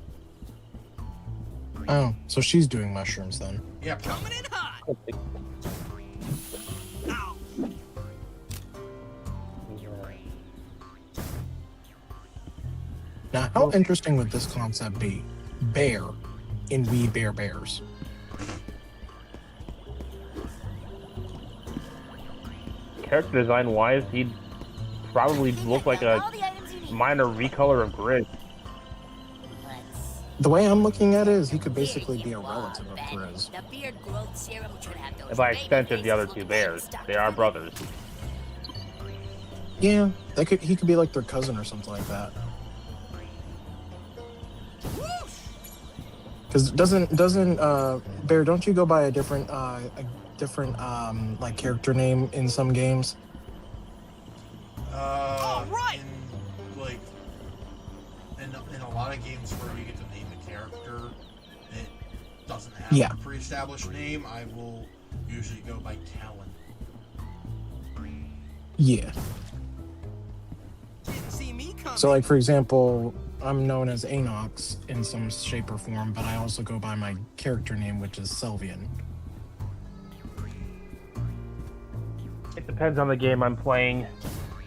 her. Oh, so she's doing mushrooms then. Yeah, Coming in hot. Ow. Now, how interesting would this concept be? Bear in We Bear Bears. Character design wise, he'd probably look like a minor recolor of Grizz. The way I'm looking at it is he could basically be a relative of Grizz. The beard growth serum should have those And by baby extension, the other faces two looking bears. stuck They are together. brothers. Yeah, he could be like their cousin or something like that. Because doesn't Bear, don't you go by a different like character name in some games? Right. In a lot of games where you get to name the character, it doesn't have a pre-established name. I will usually go by Talon. Yeah. Didn't see me coming. So like for example, I'm known as Anox in some shape or form, but I also go by my character name, which is Sylvian. It depends on the game I'm playing.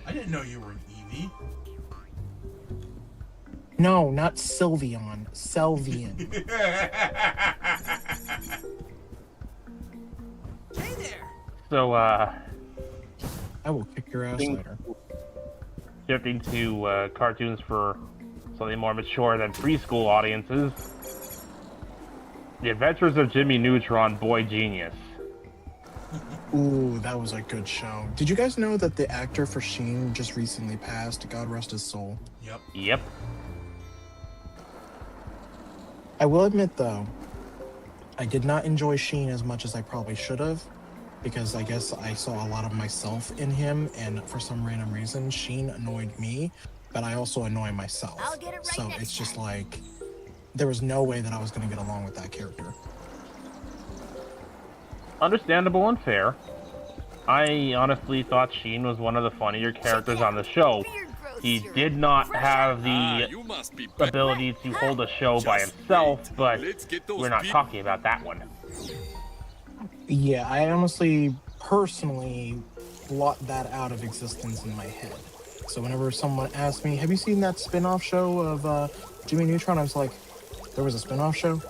I didn't know you were an Eevee. No, not Sylveon. Sylvian. Hey So, I will kick your ass later. shifting to cartoons for something more mature than preschool audiences. The Adventures of Jimmy Neutron, Boy Genius. Ooh, that was a good show. Did you guys know that the actor for Sheen just recently passed? God rest his soul. Yep. I will admit, though, I did not enjoy Sheen as much as I probably should have, because I guess I saw a lot of myself in him, and for some random reason, Sheen annoyed me, but I also annoy myself. I'll get it right so next it's just time. like, there was no way that I was going to get along with that character. Understandable and fair. I honestly thought Sheen was one of the funnier characters on the show. He did not have the ability to hold a show by himself, but we're not talking about that one. Yeah, I honestly, personally, blot that out of existence in my head. So whenever someone asks me, have you seen that spin-off show of Jimmy Neutron? I was like, there was a spin-off show?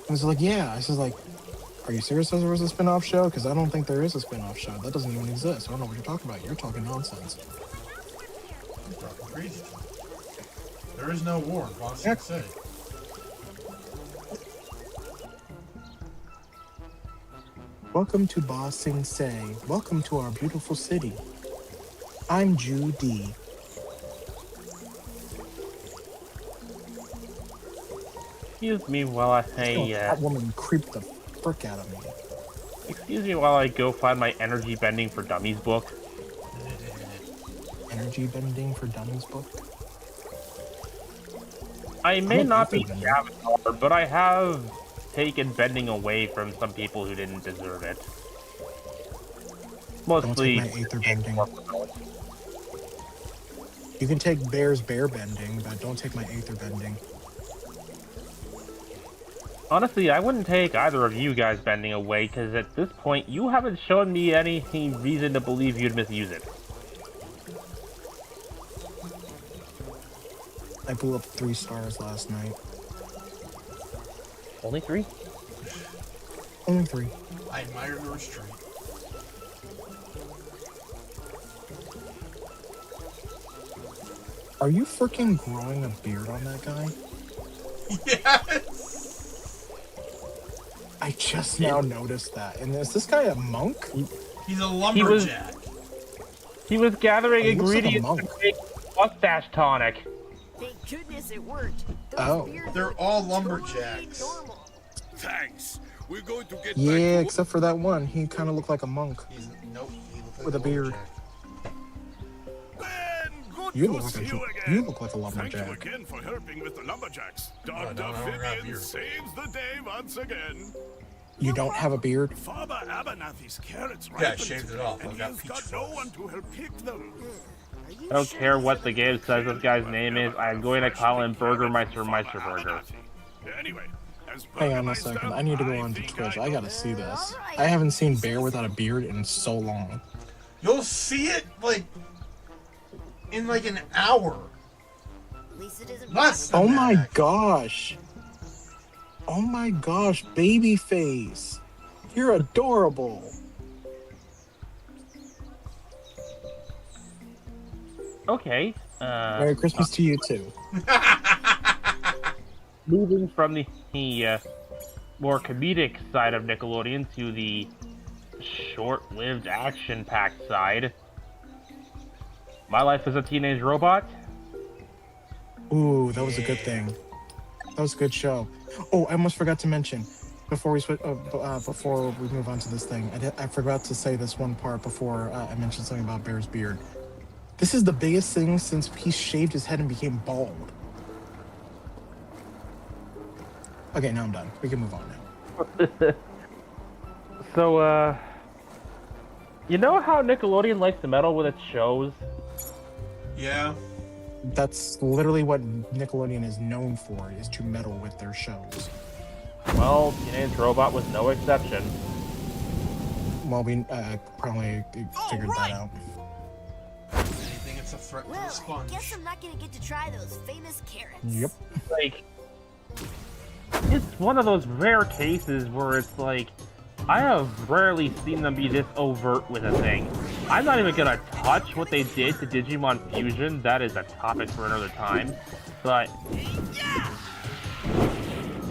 I was like, yeah. I was like, are you serious that there was a spin-off show? Because I don't think there is a spin-off show. That doesn't even exist. I don't know what you're talking about. You're talking nonsense. Crazy. There is no war in Boston City. Welcome to Ba Sing Se. Welcome to our beautiful city. I'm Judy. Excuse me while I that woman creeped the frick out of me. Excuse me while I go find my Energy Bending for Dummies book. Energy Bending for Dummies book? I may not be the avatar, but I have taken bending away from some people who didn't deserve it. Mostly. Don't take my Aether Bending. You can take Bear's Bear Bending, but don't take my Aether Bending. Honestly, I wouldn't take either of you guys bending away, because at this point, you haven't shown me any reason to believe you'd misuse it. I blew up 3 stars last night. Only 3? Only 3. I admire your restraint. Are you freaking growing a beard on that guy? Yes! I just now noticed that. And is this guy a monk? He's a lumberjack. He was gathering He looks like a ingredients monk. to make mustache tonic. Thank goodness it worked. Oh. They're all lumberjacks. Thanks. We're going to get Yeah, back except for that one. He kind of looked like a monk. Nope, he looked like with a beard. Ben, good You to look like see a, you again. you look like a Thank you lumberjack. again for helping with the lumberjacks. I Dr. don't have a Vivian beard. saves the day once again. You don't have a beard? Farmer Abernathy's carrots Yeah, I ripened, shaved it off. and I've got he's peach got no fuzz. one to help pick them. I don't care what the game says this guy's name is, I'm going to call him Burgermeister Meisterburger. Anyway, as Hang on a second. I need to go on to Twitch. I gotta see this. I haven't seen Bear without a beard in so long. You'll see it, like, in, like, an hour. Less than Oh my that. gosh. Oh my gosh, Babyface. You're adorable. Okay. Merry Christmas to you too. Moving from the more comedic side of Nickelodeon to the short-lived action-packed side. My Life as a Teenage Robot. Ooh, that was a good thing. That was a good show. Oh, I almost forgot to mention before we before we move on to this thing. I forgot to say this one part before I mentioned something about Bear's beard. This is the biggest thing since he shaved his head and became bald. Okay, now I'm done. We can move on now. So, you know how Nickelodeon likes to meddle with its shows? Yeah. That's literally what Nickelodeon is known for, is to meddle with their shows. Well, Teenage Robot was no exception. Well, we probably figured that out. Anything it's a threat to the Well, I sponge. guess I'm not gonna get to try those famous carrots. Yep. Like, it's one of those rare cases where it's like, I have rarely seen them be this overt with a thing. I'm not even gonna touch what they did to Digimon Fusion. That is a topic for another time. But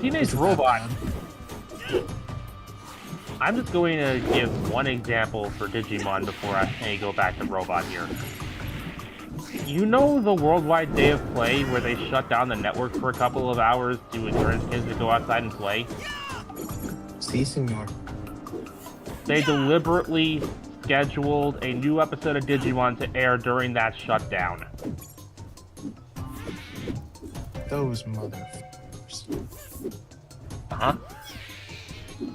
Teenage Robot. I'm just going to give one example for Digimon before I go back to Robot here. You know the Worldwide Day of Play where they shut down the network for a couple of hours to encourage kids to go outside and play? Si, senor. They deliberately scheduled a new episode of Digimon to air during that shutdown. Those motherfuckers. Uh-huh.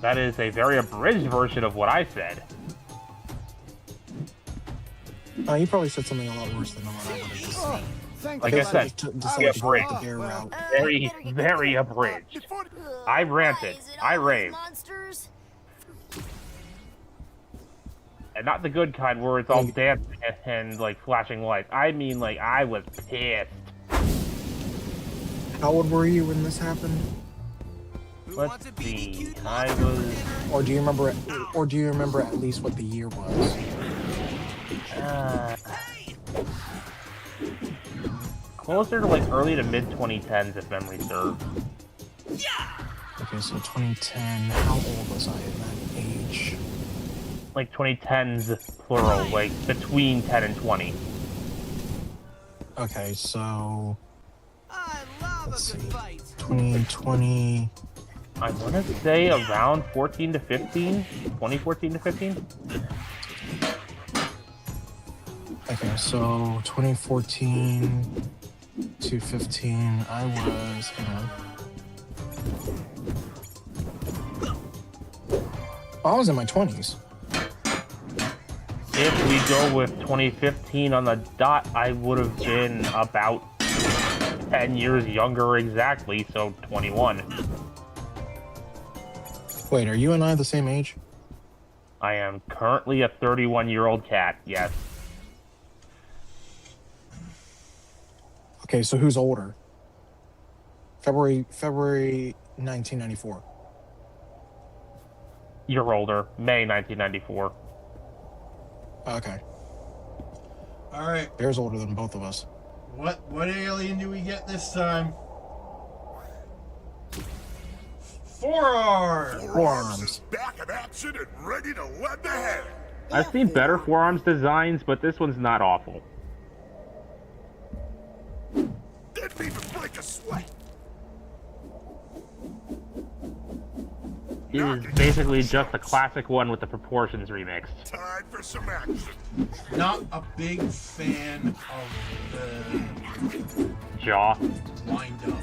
That is a very abridged version of what I said. You probably said something a lot worse than what I would have just said. Like I said, decided to go with the air route. very, very abridged. I ranted. I raved. And not the good kind where it's all dancing and like flashing lights. I mean, like, I was pissed. How old were you when this happened? Let's see. I was. Or do you remember? Or do you remember at least what the year was? Closer to like early to mid 2010s, if memory serves. Okay, so 2010. How old was I in that age? Like 2010s plural, like between 10 and 20. Okay, so I love let's a good see. fight. 2020. I want to say around 14 to 15? 2014 to 15? Okay, so 2014 to 15, I was, I was in my 20s. If we go with 2015 on the dot, I would have been about 10 years younger exactly, so 21. Wait, are you and I the same age? I am currently a 31-year-old cat, yes. Okay, so who's older? February 1994. You're older. May 1994. Okay. All right. Bear's older than both of us. What alien do we get this time? Forearms. Back in action and ready to lend a hand. I've seen better forearms designs, but this one's not awful. Didn't even break a sweat. It is basically just the classic one with the proportions remixed. Time for some action. Not a big fan of the Jaw. wind up.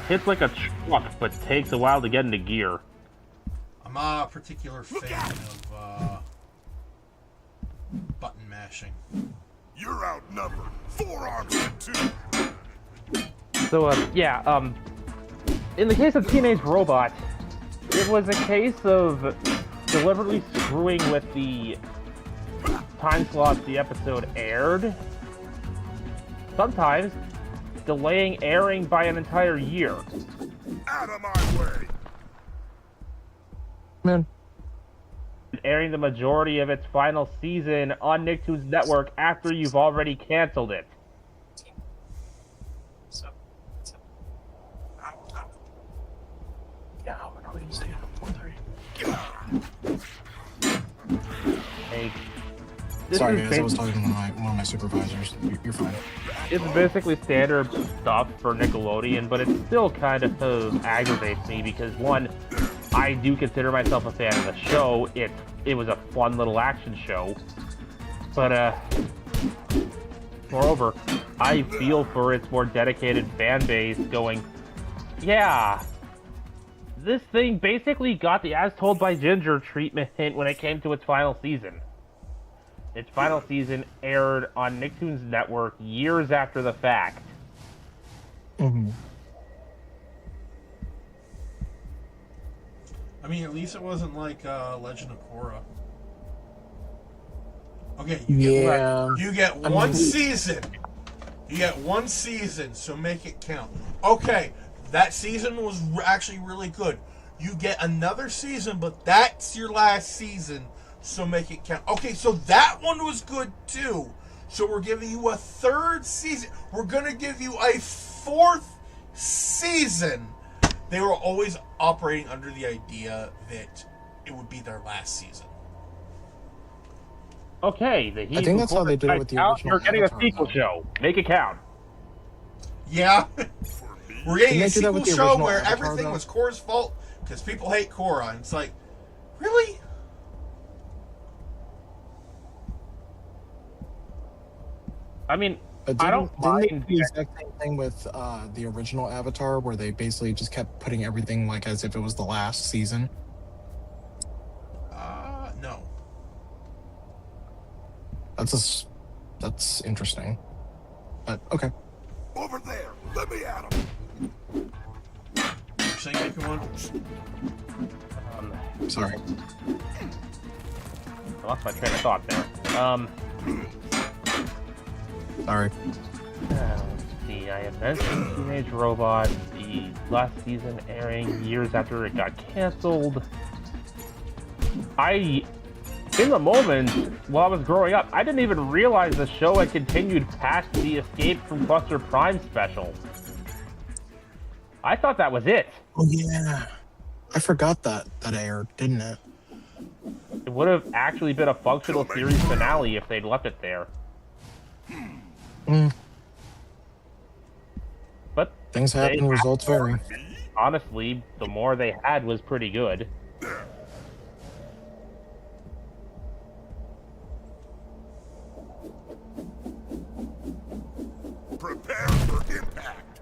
Hits like a truck, but takes a while to get into gear. I'm not a particular fan of button mashing. You're outnumbered. Forearms to 2. So, in the case of Teenage Robot, it was a case of deliberately screwing with the time slots the episode aired. Sometimes delaying airing by an entire year. Out of my way. Man. Airing the majority of its final season on Nicktoons Network after you've already canceled it. Yeah, we're probably gonna stay at 4:30. Hey, sorry guys, I was talking to one of my supervisors. You're fine. It's basically standard stuff for Nickelodeon, but it still kind of aggravates me because, one, I do consider myself a fan of the show. It was a fun little action show. But, moreover, I feel for its more dedicated fan base going, yeah, this thing basically got the As Told by Ginger treatment when it came to its final season. Its final season aired on Nicktoons Network years after the fact. Mm-hmm. I mean, at least it wasn't like Legend of Korra. Okay, you get one season. You get one season, so make it count. Okay, that season was actually really good. You get another season, but that's your last season, so make it count. Okay, so that one was good too. So we're giving you a third season. We're going to give you a fourth season. They were always operating under the idea that it would be their last season. Okay, the I think that's how they did it with the original You're getting Avatar, a sequel though. show. Make it count. Yeah. We're getting a Didn't they do that sequel with the show original where Avatar, everything though? was Korra's fault because people hate Korra. And it's like, really? I mean, But I don't didn't they mind. do the exact same thing with the original Avatar, where they basically just kept putting everything like as if it was the last season? No. That's interesting. But okay. Over there. Let me at him. Say make one. Sorry. I lost my train of thought there. Sorry. Let's see. I had mentioned Teenage Robot, the last season airing years after it got canceled. In the moment, while I was growing up, I didn't even realize the show had continued past the Escape from Cluster Prime special. I thought that was it. Oh yeah. I forgot that aired, didn't it? It would have actually been a functional series finale if they'd left it there. But Things happen, results vary. Honestly, the more they had was pretty good. Prepare for impact.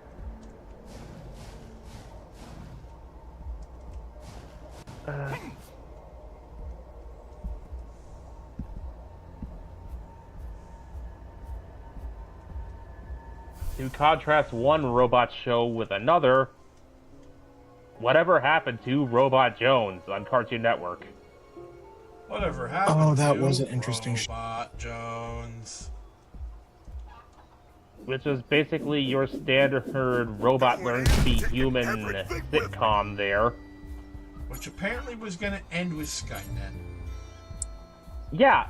To contrast one robot show with another, whatever happened to Robot Jones on Cartoon Network? Whatever happened Oh, that to was an interesting Robot Jones. Which is basically your standard robot learns to be human sitcom there. Which apparently was going to end with Skynet. Yeah.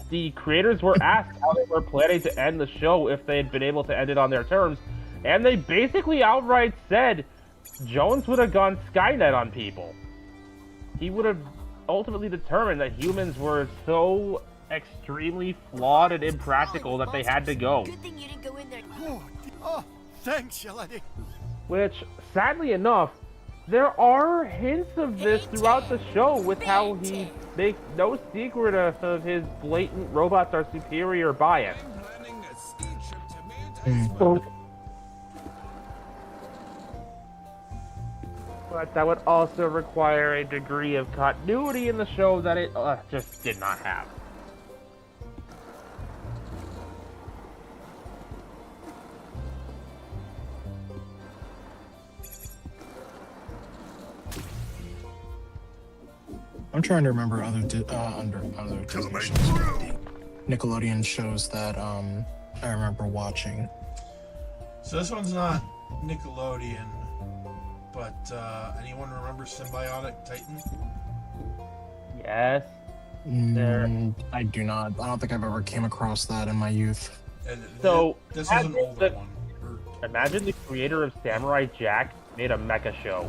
The creators were asked how they were planning to end the show if they had been able to end it on their terms, and they basically outright said Jones would have gone Skynet on people. He would have ultimately determined that humans were so extremely flawed and impractical that they had to go. Good thing you didn't go in there. Oh, thanks, Shelly. Which, sadly enough, there are hints of this throughout the show with how he makes no secret of his blatant robots are superior bias. But that would also require a degree of continuity in the show that it just did not have. I'm trying to remember other Disney shows, Nickelodeon shows that I remember watching. So this one's not Nickelodeon, but anyone remember Symbiotic Titan? Yes. I do not. I don't think I've ever came across that in my youth. So, this was an older one. Imagine the creator of Samurai Jack made a mecha show.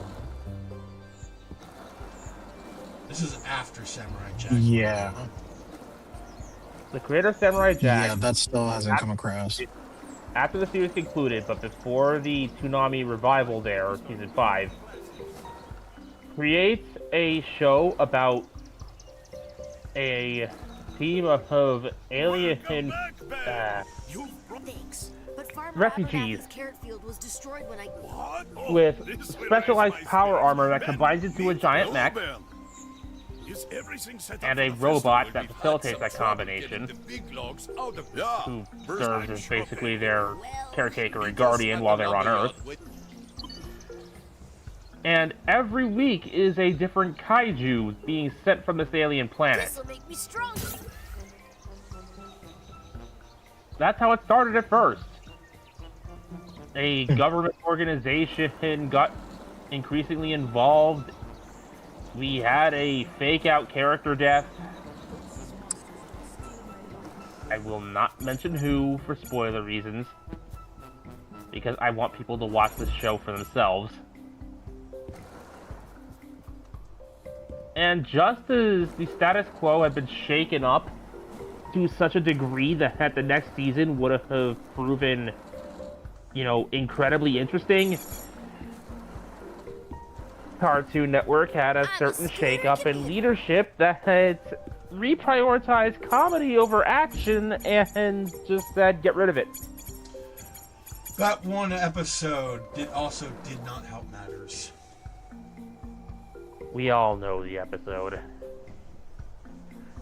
This is after Samurai Jack. Yeah. The creator of Samurai Jack... Yeah, that still hasn't come across. After the series concluded, but before the Toonami revival there, season 5, creates a show about a team of alien Thanks. But Farmer refugees Abernathy's carrot field was destroyed when I... with specialized power armor that combines into a giant mech and a robot that facilitates that combination, who serves as basically their caretaker and guardian while they're on Earth. And every week is a different kaiju being sent from this alien planet. This'll make me stronger. that's how it started at first. A government organization got increasingly involved. We had a fake-out character death. I will not mention who for spoiler reasons, because I want people to watch this show for themselves. And just as the status quo had been shaken up to such a degree that the next season would have proven, you know, incredibly interesting, Cartoon Network had a certain shakeup in leadership that had reprioritized comedy over action and just said, get rid of it. That one episode did not help matters. We all know the episode.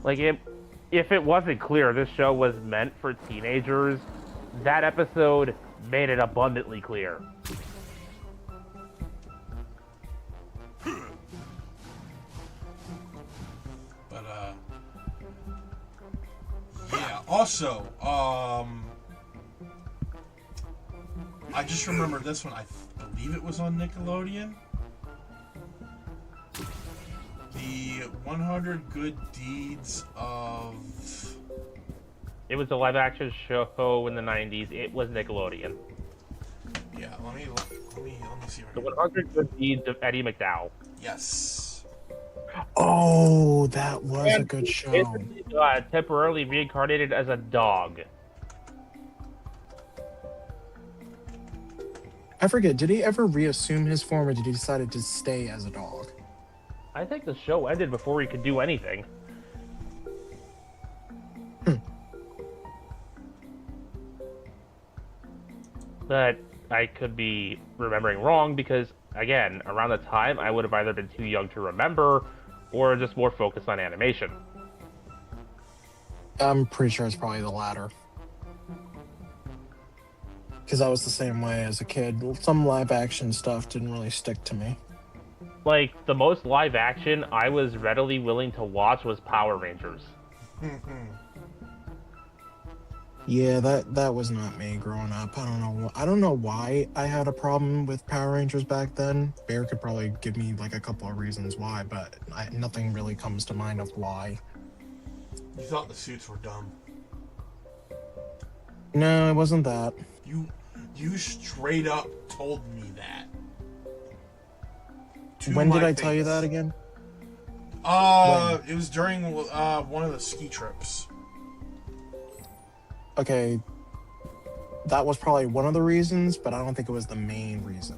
Like, if it wasn't clear this show was meant for teenagers, that episode made it abundantly clear. But, yeah, also, I just remember this one. I believe it was on Nickelodeon. The 100 Good Deeds of... It was a live-action show in the 90s. It was Nickelodeon. Yeah, let me see. The 100 Good Deeds of Eddie McDowell. Yes. Oh, that was a good show. Temporarily reincarnated as a dog. I forget, did he ever reassume his form, or did he decide to stay as a dog? I think the show ended before he could do anything. But I could be remembering wrong because, again, around the time I would have either been too young to remember or just more focused on animation. I'm pretty sure it's probably the latter. Because I was the same way as a kid. Some live action stuff didn't really stick to me. Like, the most live action I was readily willing to watch was Power Rangers. Yeah, that was not me growing up. I don't know why I had a problem with Power Rangers back then. Bear could probably give me like a couple of reasons why, but nothing really comes to mind of why. You thought the suits were dumb. No, it wasn't that. You straight up told me that. When did I tell you that again? It was during one of the ski trips. Okay, that was probably one of the reasons, but I don't think it was the main reason.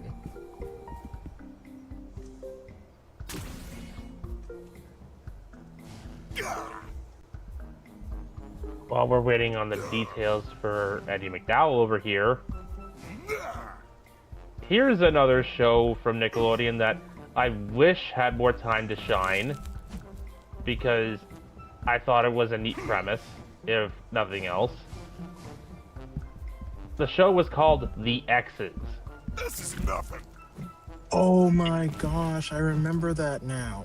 While we're waiting on the details for Eddie McDowell over here, here's another show from Nickelodeon that I wish had more time to shine, because I thought it was a neat premise, if nothing else. The show was called The X's. This is nothing. Oh my gosh, I remember that now.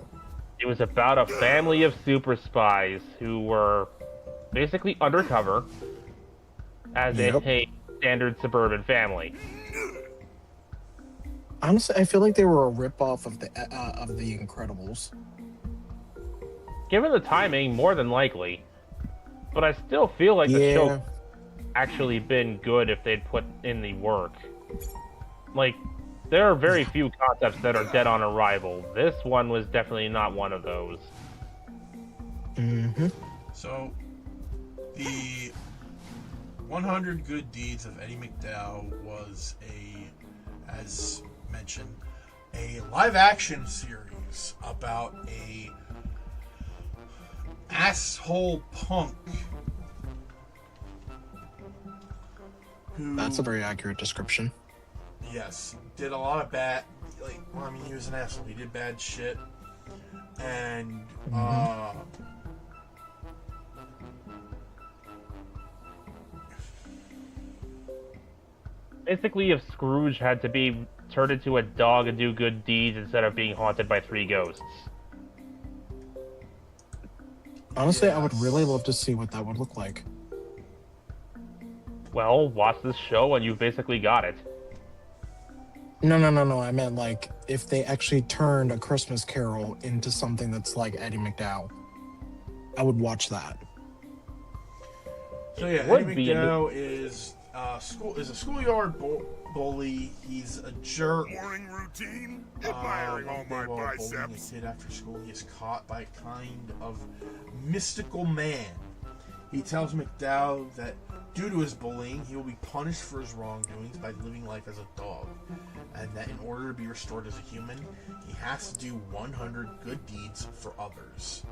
It was about a family of super spies who were basically undercover as a standard suburban family. Honestly, I feel like they were a ripoff of the Incredibles. Given the timing, more than likely. But I still feel like the show actually been good if they'd put in the work. Like, there are very few concepts that are dead on arrival. This one was definitely not one of those. So, the 100 Good Deeds of Eddie McDowell was as mentioned, a live-action series about a asshole punk who... That's a very accurate description. Yes, did a lot of bad... he was an asshole. He did bad shit. And, basically, if Scrooge had to be turned into a dog and do good deeds instead of being haunted by 3 ghosts. Honestly, I would really love to see what that would look like. Well, watch this show and you've basically got it. No. I meant like if they actually turned A Christmas Carol into something that's like Eddie McDowell, I would watch that. So yeah, Eddie McDowell is a schoolyard bully. He's a jerk. Morning routine. Admiring all my biceps. Bullying a kid after school, he is caught by a kind of mystical man. He tells McDowell that due to his bullying, he will be punished for his wrongdoings by living life as a dog, and that in order to be restored as a human, he has to do 100 good deeds for others.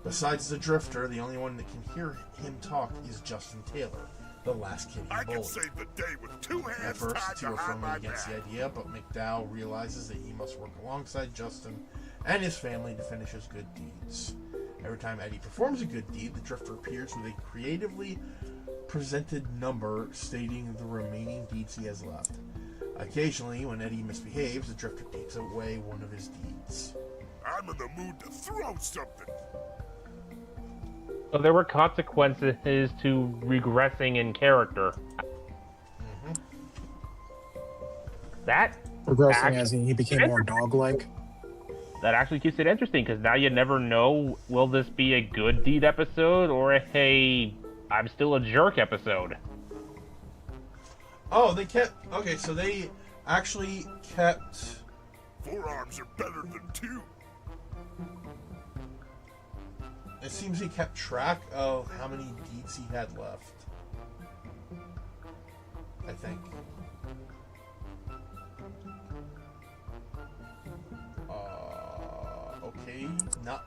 Besides the Drifter, the only one that can hear him talk is Justin Taylor, the last kid he bullied. I can save the day with 2 hands At first, tied two are behind firmly my against back. the idea, but McDowell realizes that he must work alongside Justin and his family to finish his good deeds. Every time Eddie performs a good deed, the Drifter appears with a creatively presented number stating the remaining deeds he has left. Occasionally, when Eddie misbehaves, the Drifter takes away one of his deeds. I'm in the mood to throw something. So there were consequences to regressing in character. That Regressing as in he became more dog-like. That actually keeps it interesting, because now you never know, will this be a good deed episode or a hey, I'm still a jerk episode? Oh, they kept... Okay, so they actually kept... 4 arms are better than 2. It seems he kept track of how many deeds he had left. I think. Okay, not...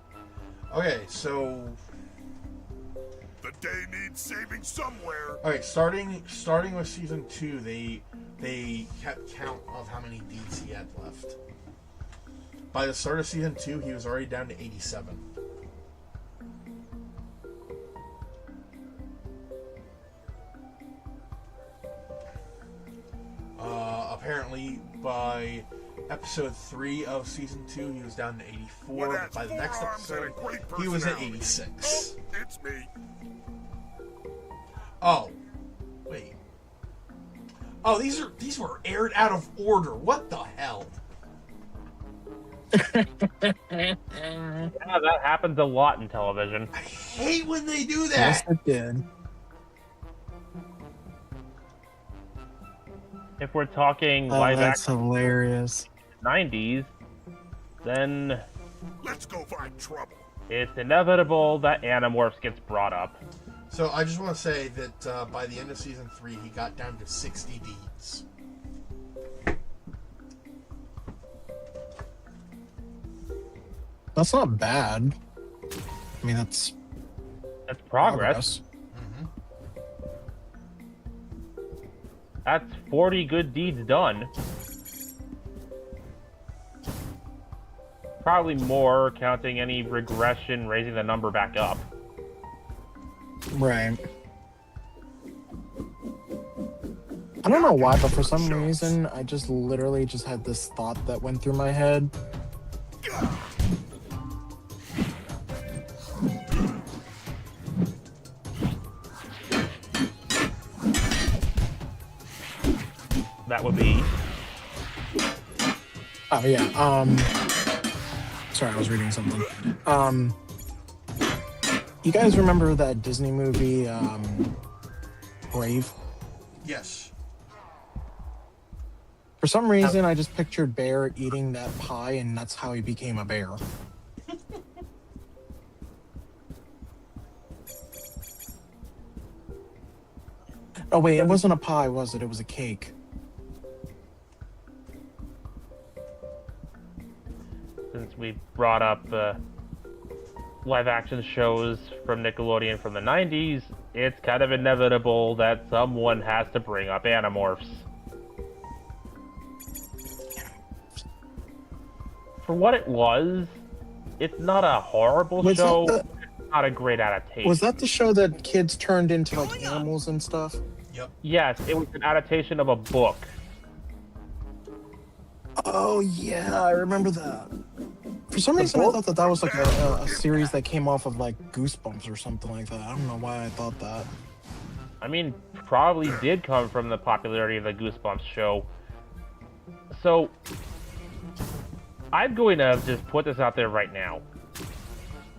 Okay, so... The day needs saving somewhere. Okay, starting with season 2, they kept count of how many deeds he had left. By the start of season 2, he was already down to 87. Apparently, by episode 3 of season 2, he was down to 84. But by the next episode, he was at 86. Oh, it's me. Oh, wait. Oh, these were aired out of order. What the hell? Yeah, that happens a lot in television. I hate when they do that. Yes, it did. If we're talking live that's action hilarious. 90s, then let's go find trouble. It's inevitable that Animorphs gets brought up. So I just want to say that by the end of season 3, he got down to 60 deeds. That's not bad. I mean, that's progress. That's 40 good deeds done. Probably more, counting any regression, raising the number back up. Right. I don't know why, but for some reason, I just literally just had this thought that went through my head. That would be... Oh, yeah. Sorry, I was reading something. You guys remember that Disney movie, Brave? Yes. For some reason, I just pictured Bear eating that pie, and that's how he became a bear. Oh, wait, it wasn't a pie, was it? It was a cake. Since we brought up live action shows from Nickelodeon from the 90s, it's kind of inevitable that someone has to bring up Animorphs. For what it was, it's not a horrible show, it's not a great adaptation. Was that the show that kids turned into, like, animals and stuff? Yep. Yes, it was an adaptation of a book. Oh, yeah, I remember that. For some reason, I thought that was like a series that came off of like Goosebumps or something like that. I don't know why I thought that. I mean, probably did come from the popularity of the Goosebumps show. So, I'm going to just put this out there right now.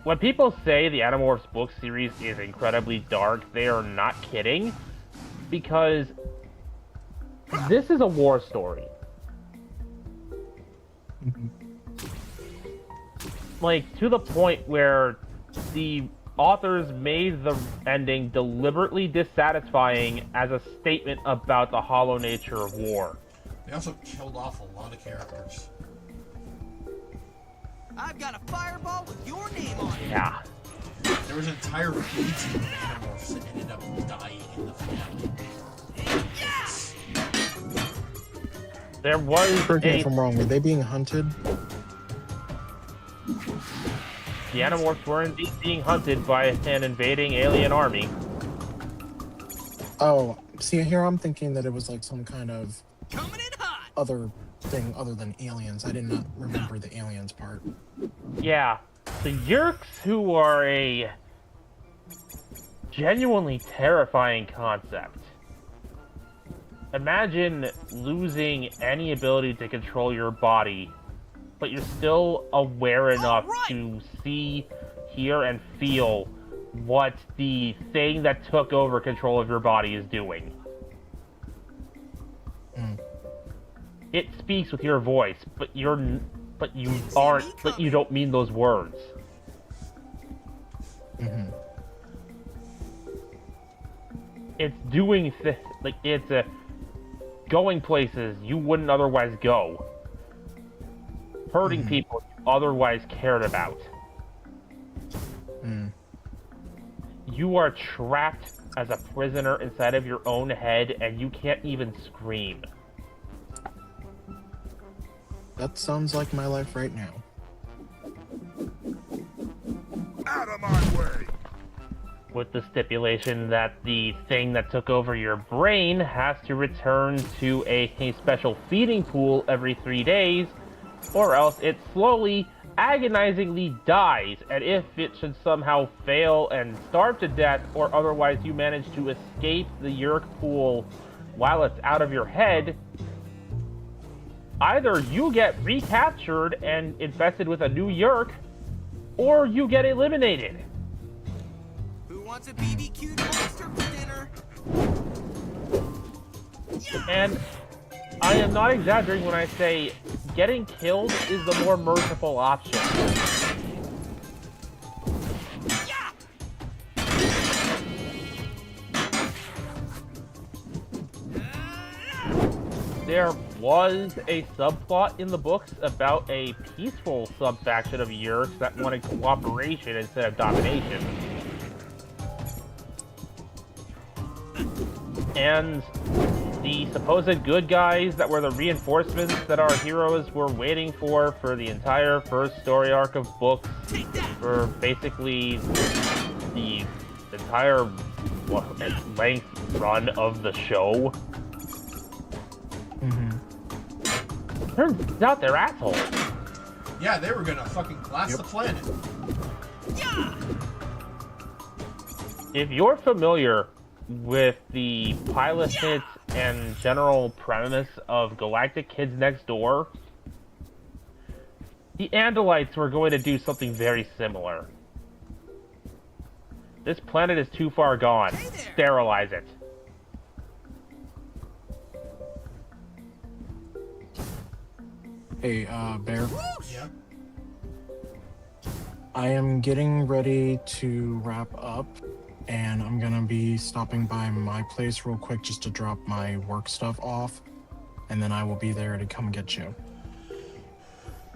When people say the Animorphs book series is incredibly dark, they are not kidding. Because this is a war story. Like, to the point where the authors made the ending deliberately dissatisfying as a statement about the hollow nature of war. They also killed off a lot of characters. I've got a fireball with your name on it. Yeah. There was an entire legion of Animorphs that ended up dying in the finale. Yes! There was Correct me if I'm wrong, were they being hunted? The Animorphs were indeed being hunted by an invading alien army. Oh, see, here I'm thinking that it was like some kind of Coming in hot. other thing other than aliens. I did not remember the aliens part. Yeah. The Yeerks, who are a genuinely terrifying concept. Imagine losing any ability to control your body, but you're still aware enough to see, hear, and feel what the thing that took over control of your body is doing. It speaks with your voice, but you don't mean those words. It's doing it's going places you wouldn't otherwise go. Hurting people you otherwise cared about. You are trapped as a prisoner inside of your own head, and you can't even scream. That sounds like my life right now. Out of my way! With the stipulation that the thing that took over your brain has to return to a special feeding pool every 3 days, or else it slowly, agonizingly dies, and if it should somehow fail and starve to death, or otherwise you manage to escape the Yeerk pool while it's out of your head, either you get recaptured and infested with a new Yeerk, or you get eliminated. Who wants a BBQ monster for dinner? And I am not exaggerating when I say getting killed is the more merciful option. There was a subplot in the books about a peaceful subfaction of Yeerks that wanted cooperation instead of domination. And the supposed good guys that were the reinforcements that our heroes were waiting for the entire first story arc of books, for basically the entire length run of the show. Turns out they're assholes. Yeah, they were gonna fucking blast the planet. If you're familiar with the pilot hits and general premise of Galactic Kids Next Door, the Andalites were going to do something very similar. This planet is too far gone. Sterilize it. Hey, Bear. Yeah. I am getting ready to wrap up, and I'm gonna be stopping by my place real quick just to drop my work stuff off, and then I will be there to come get you.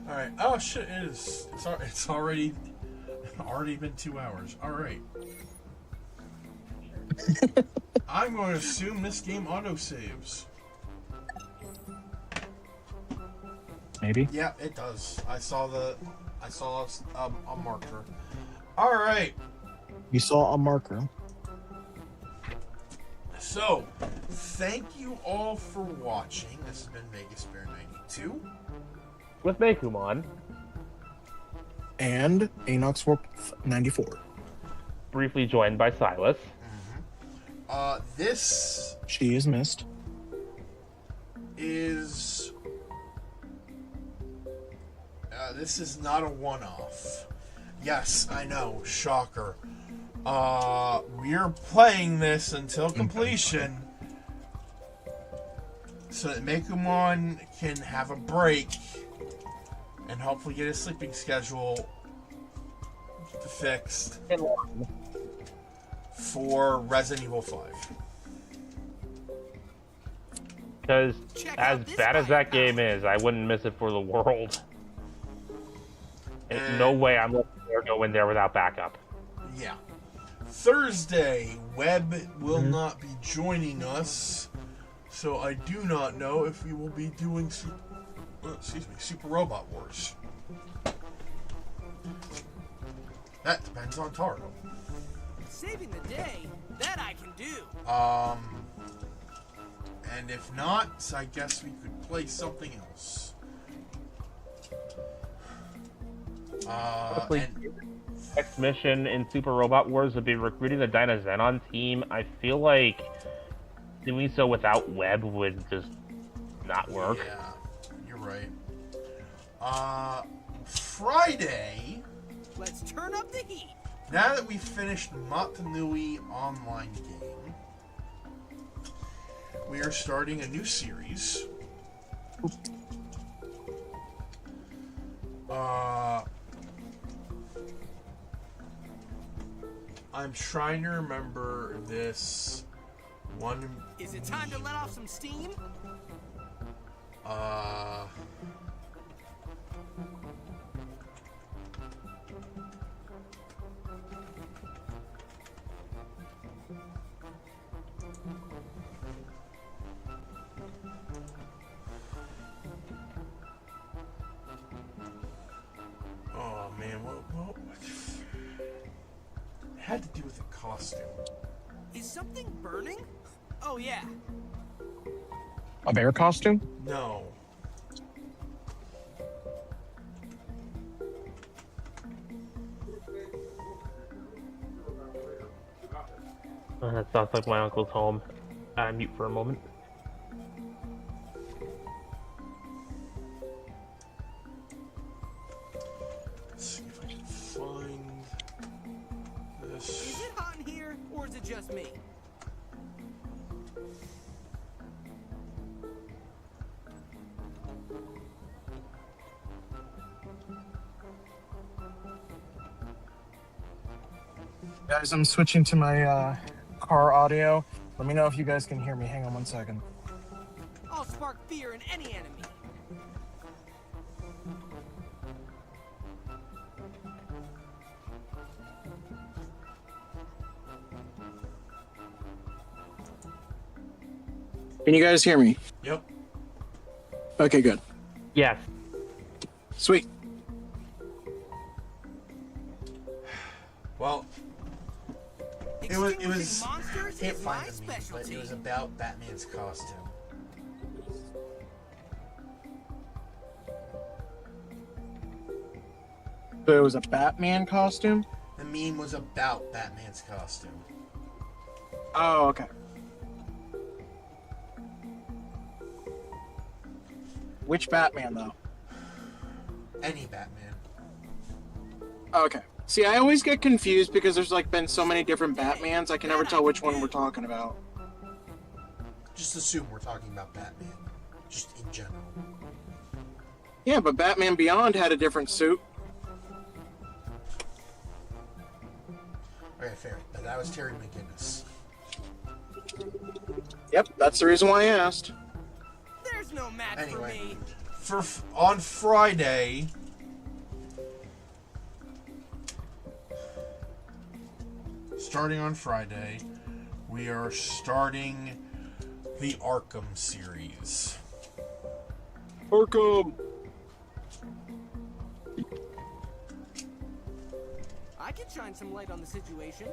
All right. Oh shit! It's already been 2 hours. All right. I'm going to assume this game autosaves. Maybe. Yeah, it does. I saw a marker. All right. You saw a marker. So, thank you all for watching. This has been Vegas Bear 92 with Mekumon and Anox Warp 94. Briefly joined by Silas. This She is missed. is this is not a one-off. Yes, I know, shocker. We're playing this until completion, so that Mekumon can have a break and hopefully get his sleeping schedule fixed for Resident Evil 5. Because as bad as that game is, I wouldn't miss it for the world. There's no way I'm letting her go in there without backup. Yeah. Thursday, Webb will not be joining us, so I do not know if we will be doing Super Robot Wars. That depends on Taro. Saving the day, that I can do. And if not, I guess we could play something else. Next mission in Super Robot Wars would be recruiting the Dyna Xenon team. I feel like doing so without Webb would just not work. Yeah, you're right. Friday. Let's turn up the heat. Now that we've finished Matanui online game, we are starting a new series. I'm trying to remember this one. Is it time to let off some steam? Oh man, what? It had to do with the costume. Is something burning? Oh yeah. A bear costume? No. That sounds like my uncle's home. Mute for a moment. Let's see if I can find this. Is it hot in here, or is it just me? Guys, I'm switching to my car audio. Let me know if you guys can hear me. Hang on one second. I'll spark fear in any enemy. Can you guys hear me? Yep. Okay, good. Yes. Sweet. Well, it was. Monsters Can't is find my the meme, but specialty. it was about Batman's costume. So it was a Batman costume? The meme was about Batman's costume. Oh, okay. Which Batman, though? Any Batman. Oh, okay. See, I always get confused because there's like been so many different Batmans, I can never tell which one we're talking about. Just assume we're talking about Batman. Just in general. Yeah, but Batman Beyond had a different suit. Okay, fair. But that was Terry McGinnis. Yep, that's the reason why I asked. There's no match Anyway, for me. On Friday, starting on Friday, we are starting the Arkham series. Arkham! I can shine some light on the situation.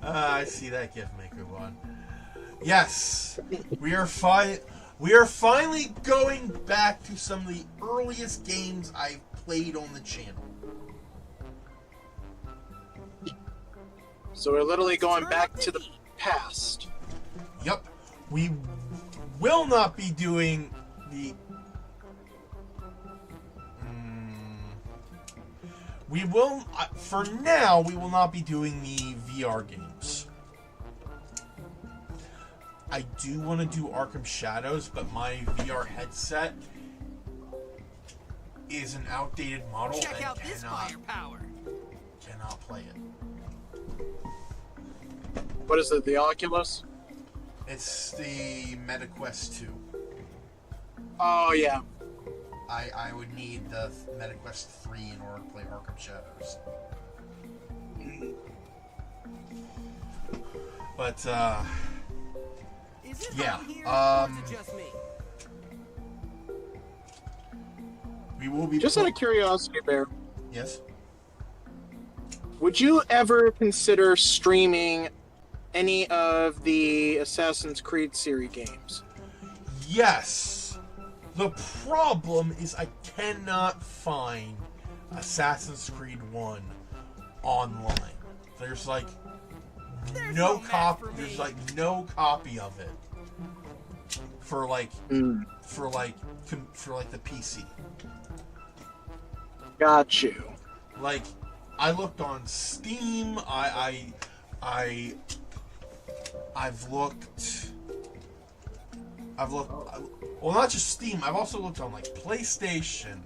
I see that GIF maker one. Yes, we are We are finally going back to some of the earliest games I've played on the channel. So we're literally going back to the past. Yep. We will not be doing the... We will... For now, we will not be doing the VR games. I do want to do Arkham Shadows, but my VR headset is an outdated model Check and out this firepower. cannot play it. What is it, the Oculus? It's the MetaQuest 2. Oh, yeah. I would need the MetaQuest 3 in order to play Arkham Shadows. But, yeah, we will be... Just out of curiosity, Bear. Yes? Would you ever consider streaming any of the Assassin's Creed series games? Yes. The problem is I cannot find Assassin's Creed 1 online. There's like no copy of it for like the PC. Got you. Like, I looked on Steam. I've looked. Well, not just Steam. I've also looked on like PlayStation,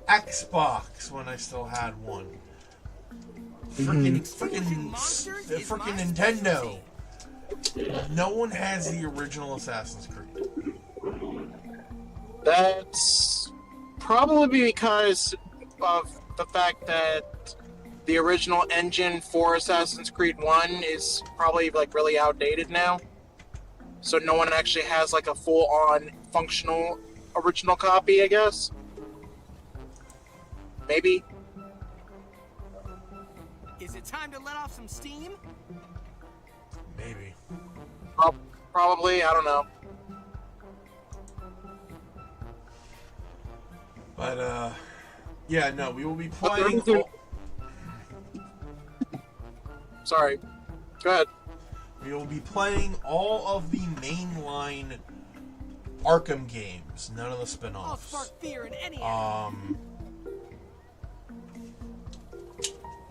Xbox when I still had one. Freaking Nintendo. No one has the original Assassin's Creed. That's probably because of the fact that the original engine for Assassin's Creed 1 is probably like really outdated now. So no one actually has like a full-on functional original copy, I guess. Maybe. Is it time to let off some steam? Maybe. Probably, I don't know. But, yeah, no, we will be playing... Sorry. Go ahead. We will be playing all of the mainline Arkham games, none of the spin-offs. I'll spark fear in any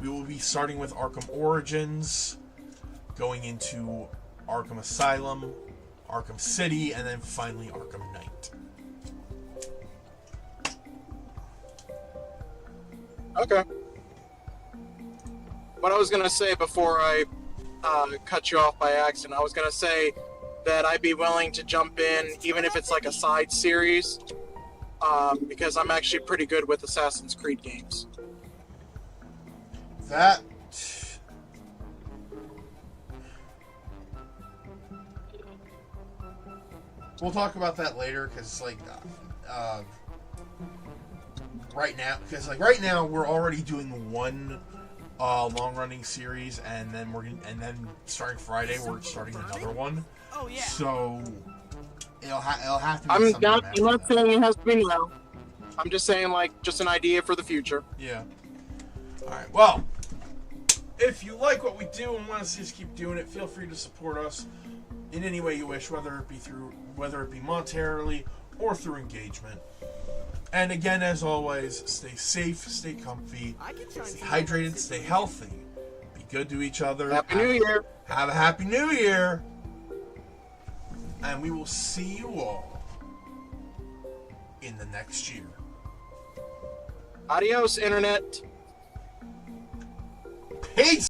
we will be starting with Arkham Origins, going into Arkham Asylum, Arkham City, and then finally Arkham Knight. Okay. What I was going to say before I cut you off by accident, I was going to say that I'd be willing to jump in, even if it's like a side series, because I'm actually pretty good with Assassin's Creed games. That... We'll talk about that later, because, like, right now, we're already doing one long-running series, and then starting Friday, we're starting another one. Oh yeah. So it'll have to be. I'm not saying it has to be now. I'm just saying, like, just an idea for the future. Yeah. All right. Well, if you like what we do and want to see us keep doing it, feel free to support us in any way you wish, whether it be monetarily or through engagement. And again, as always, stay safe, stay comfy, stay hydrated, stay healthy, be good to each other. Happy New Year! Have a Happy New Year! And we will see you all in the next year. Adios, Internet. Peace!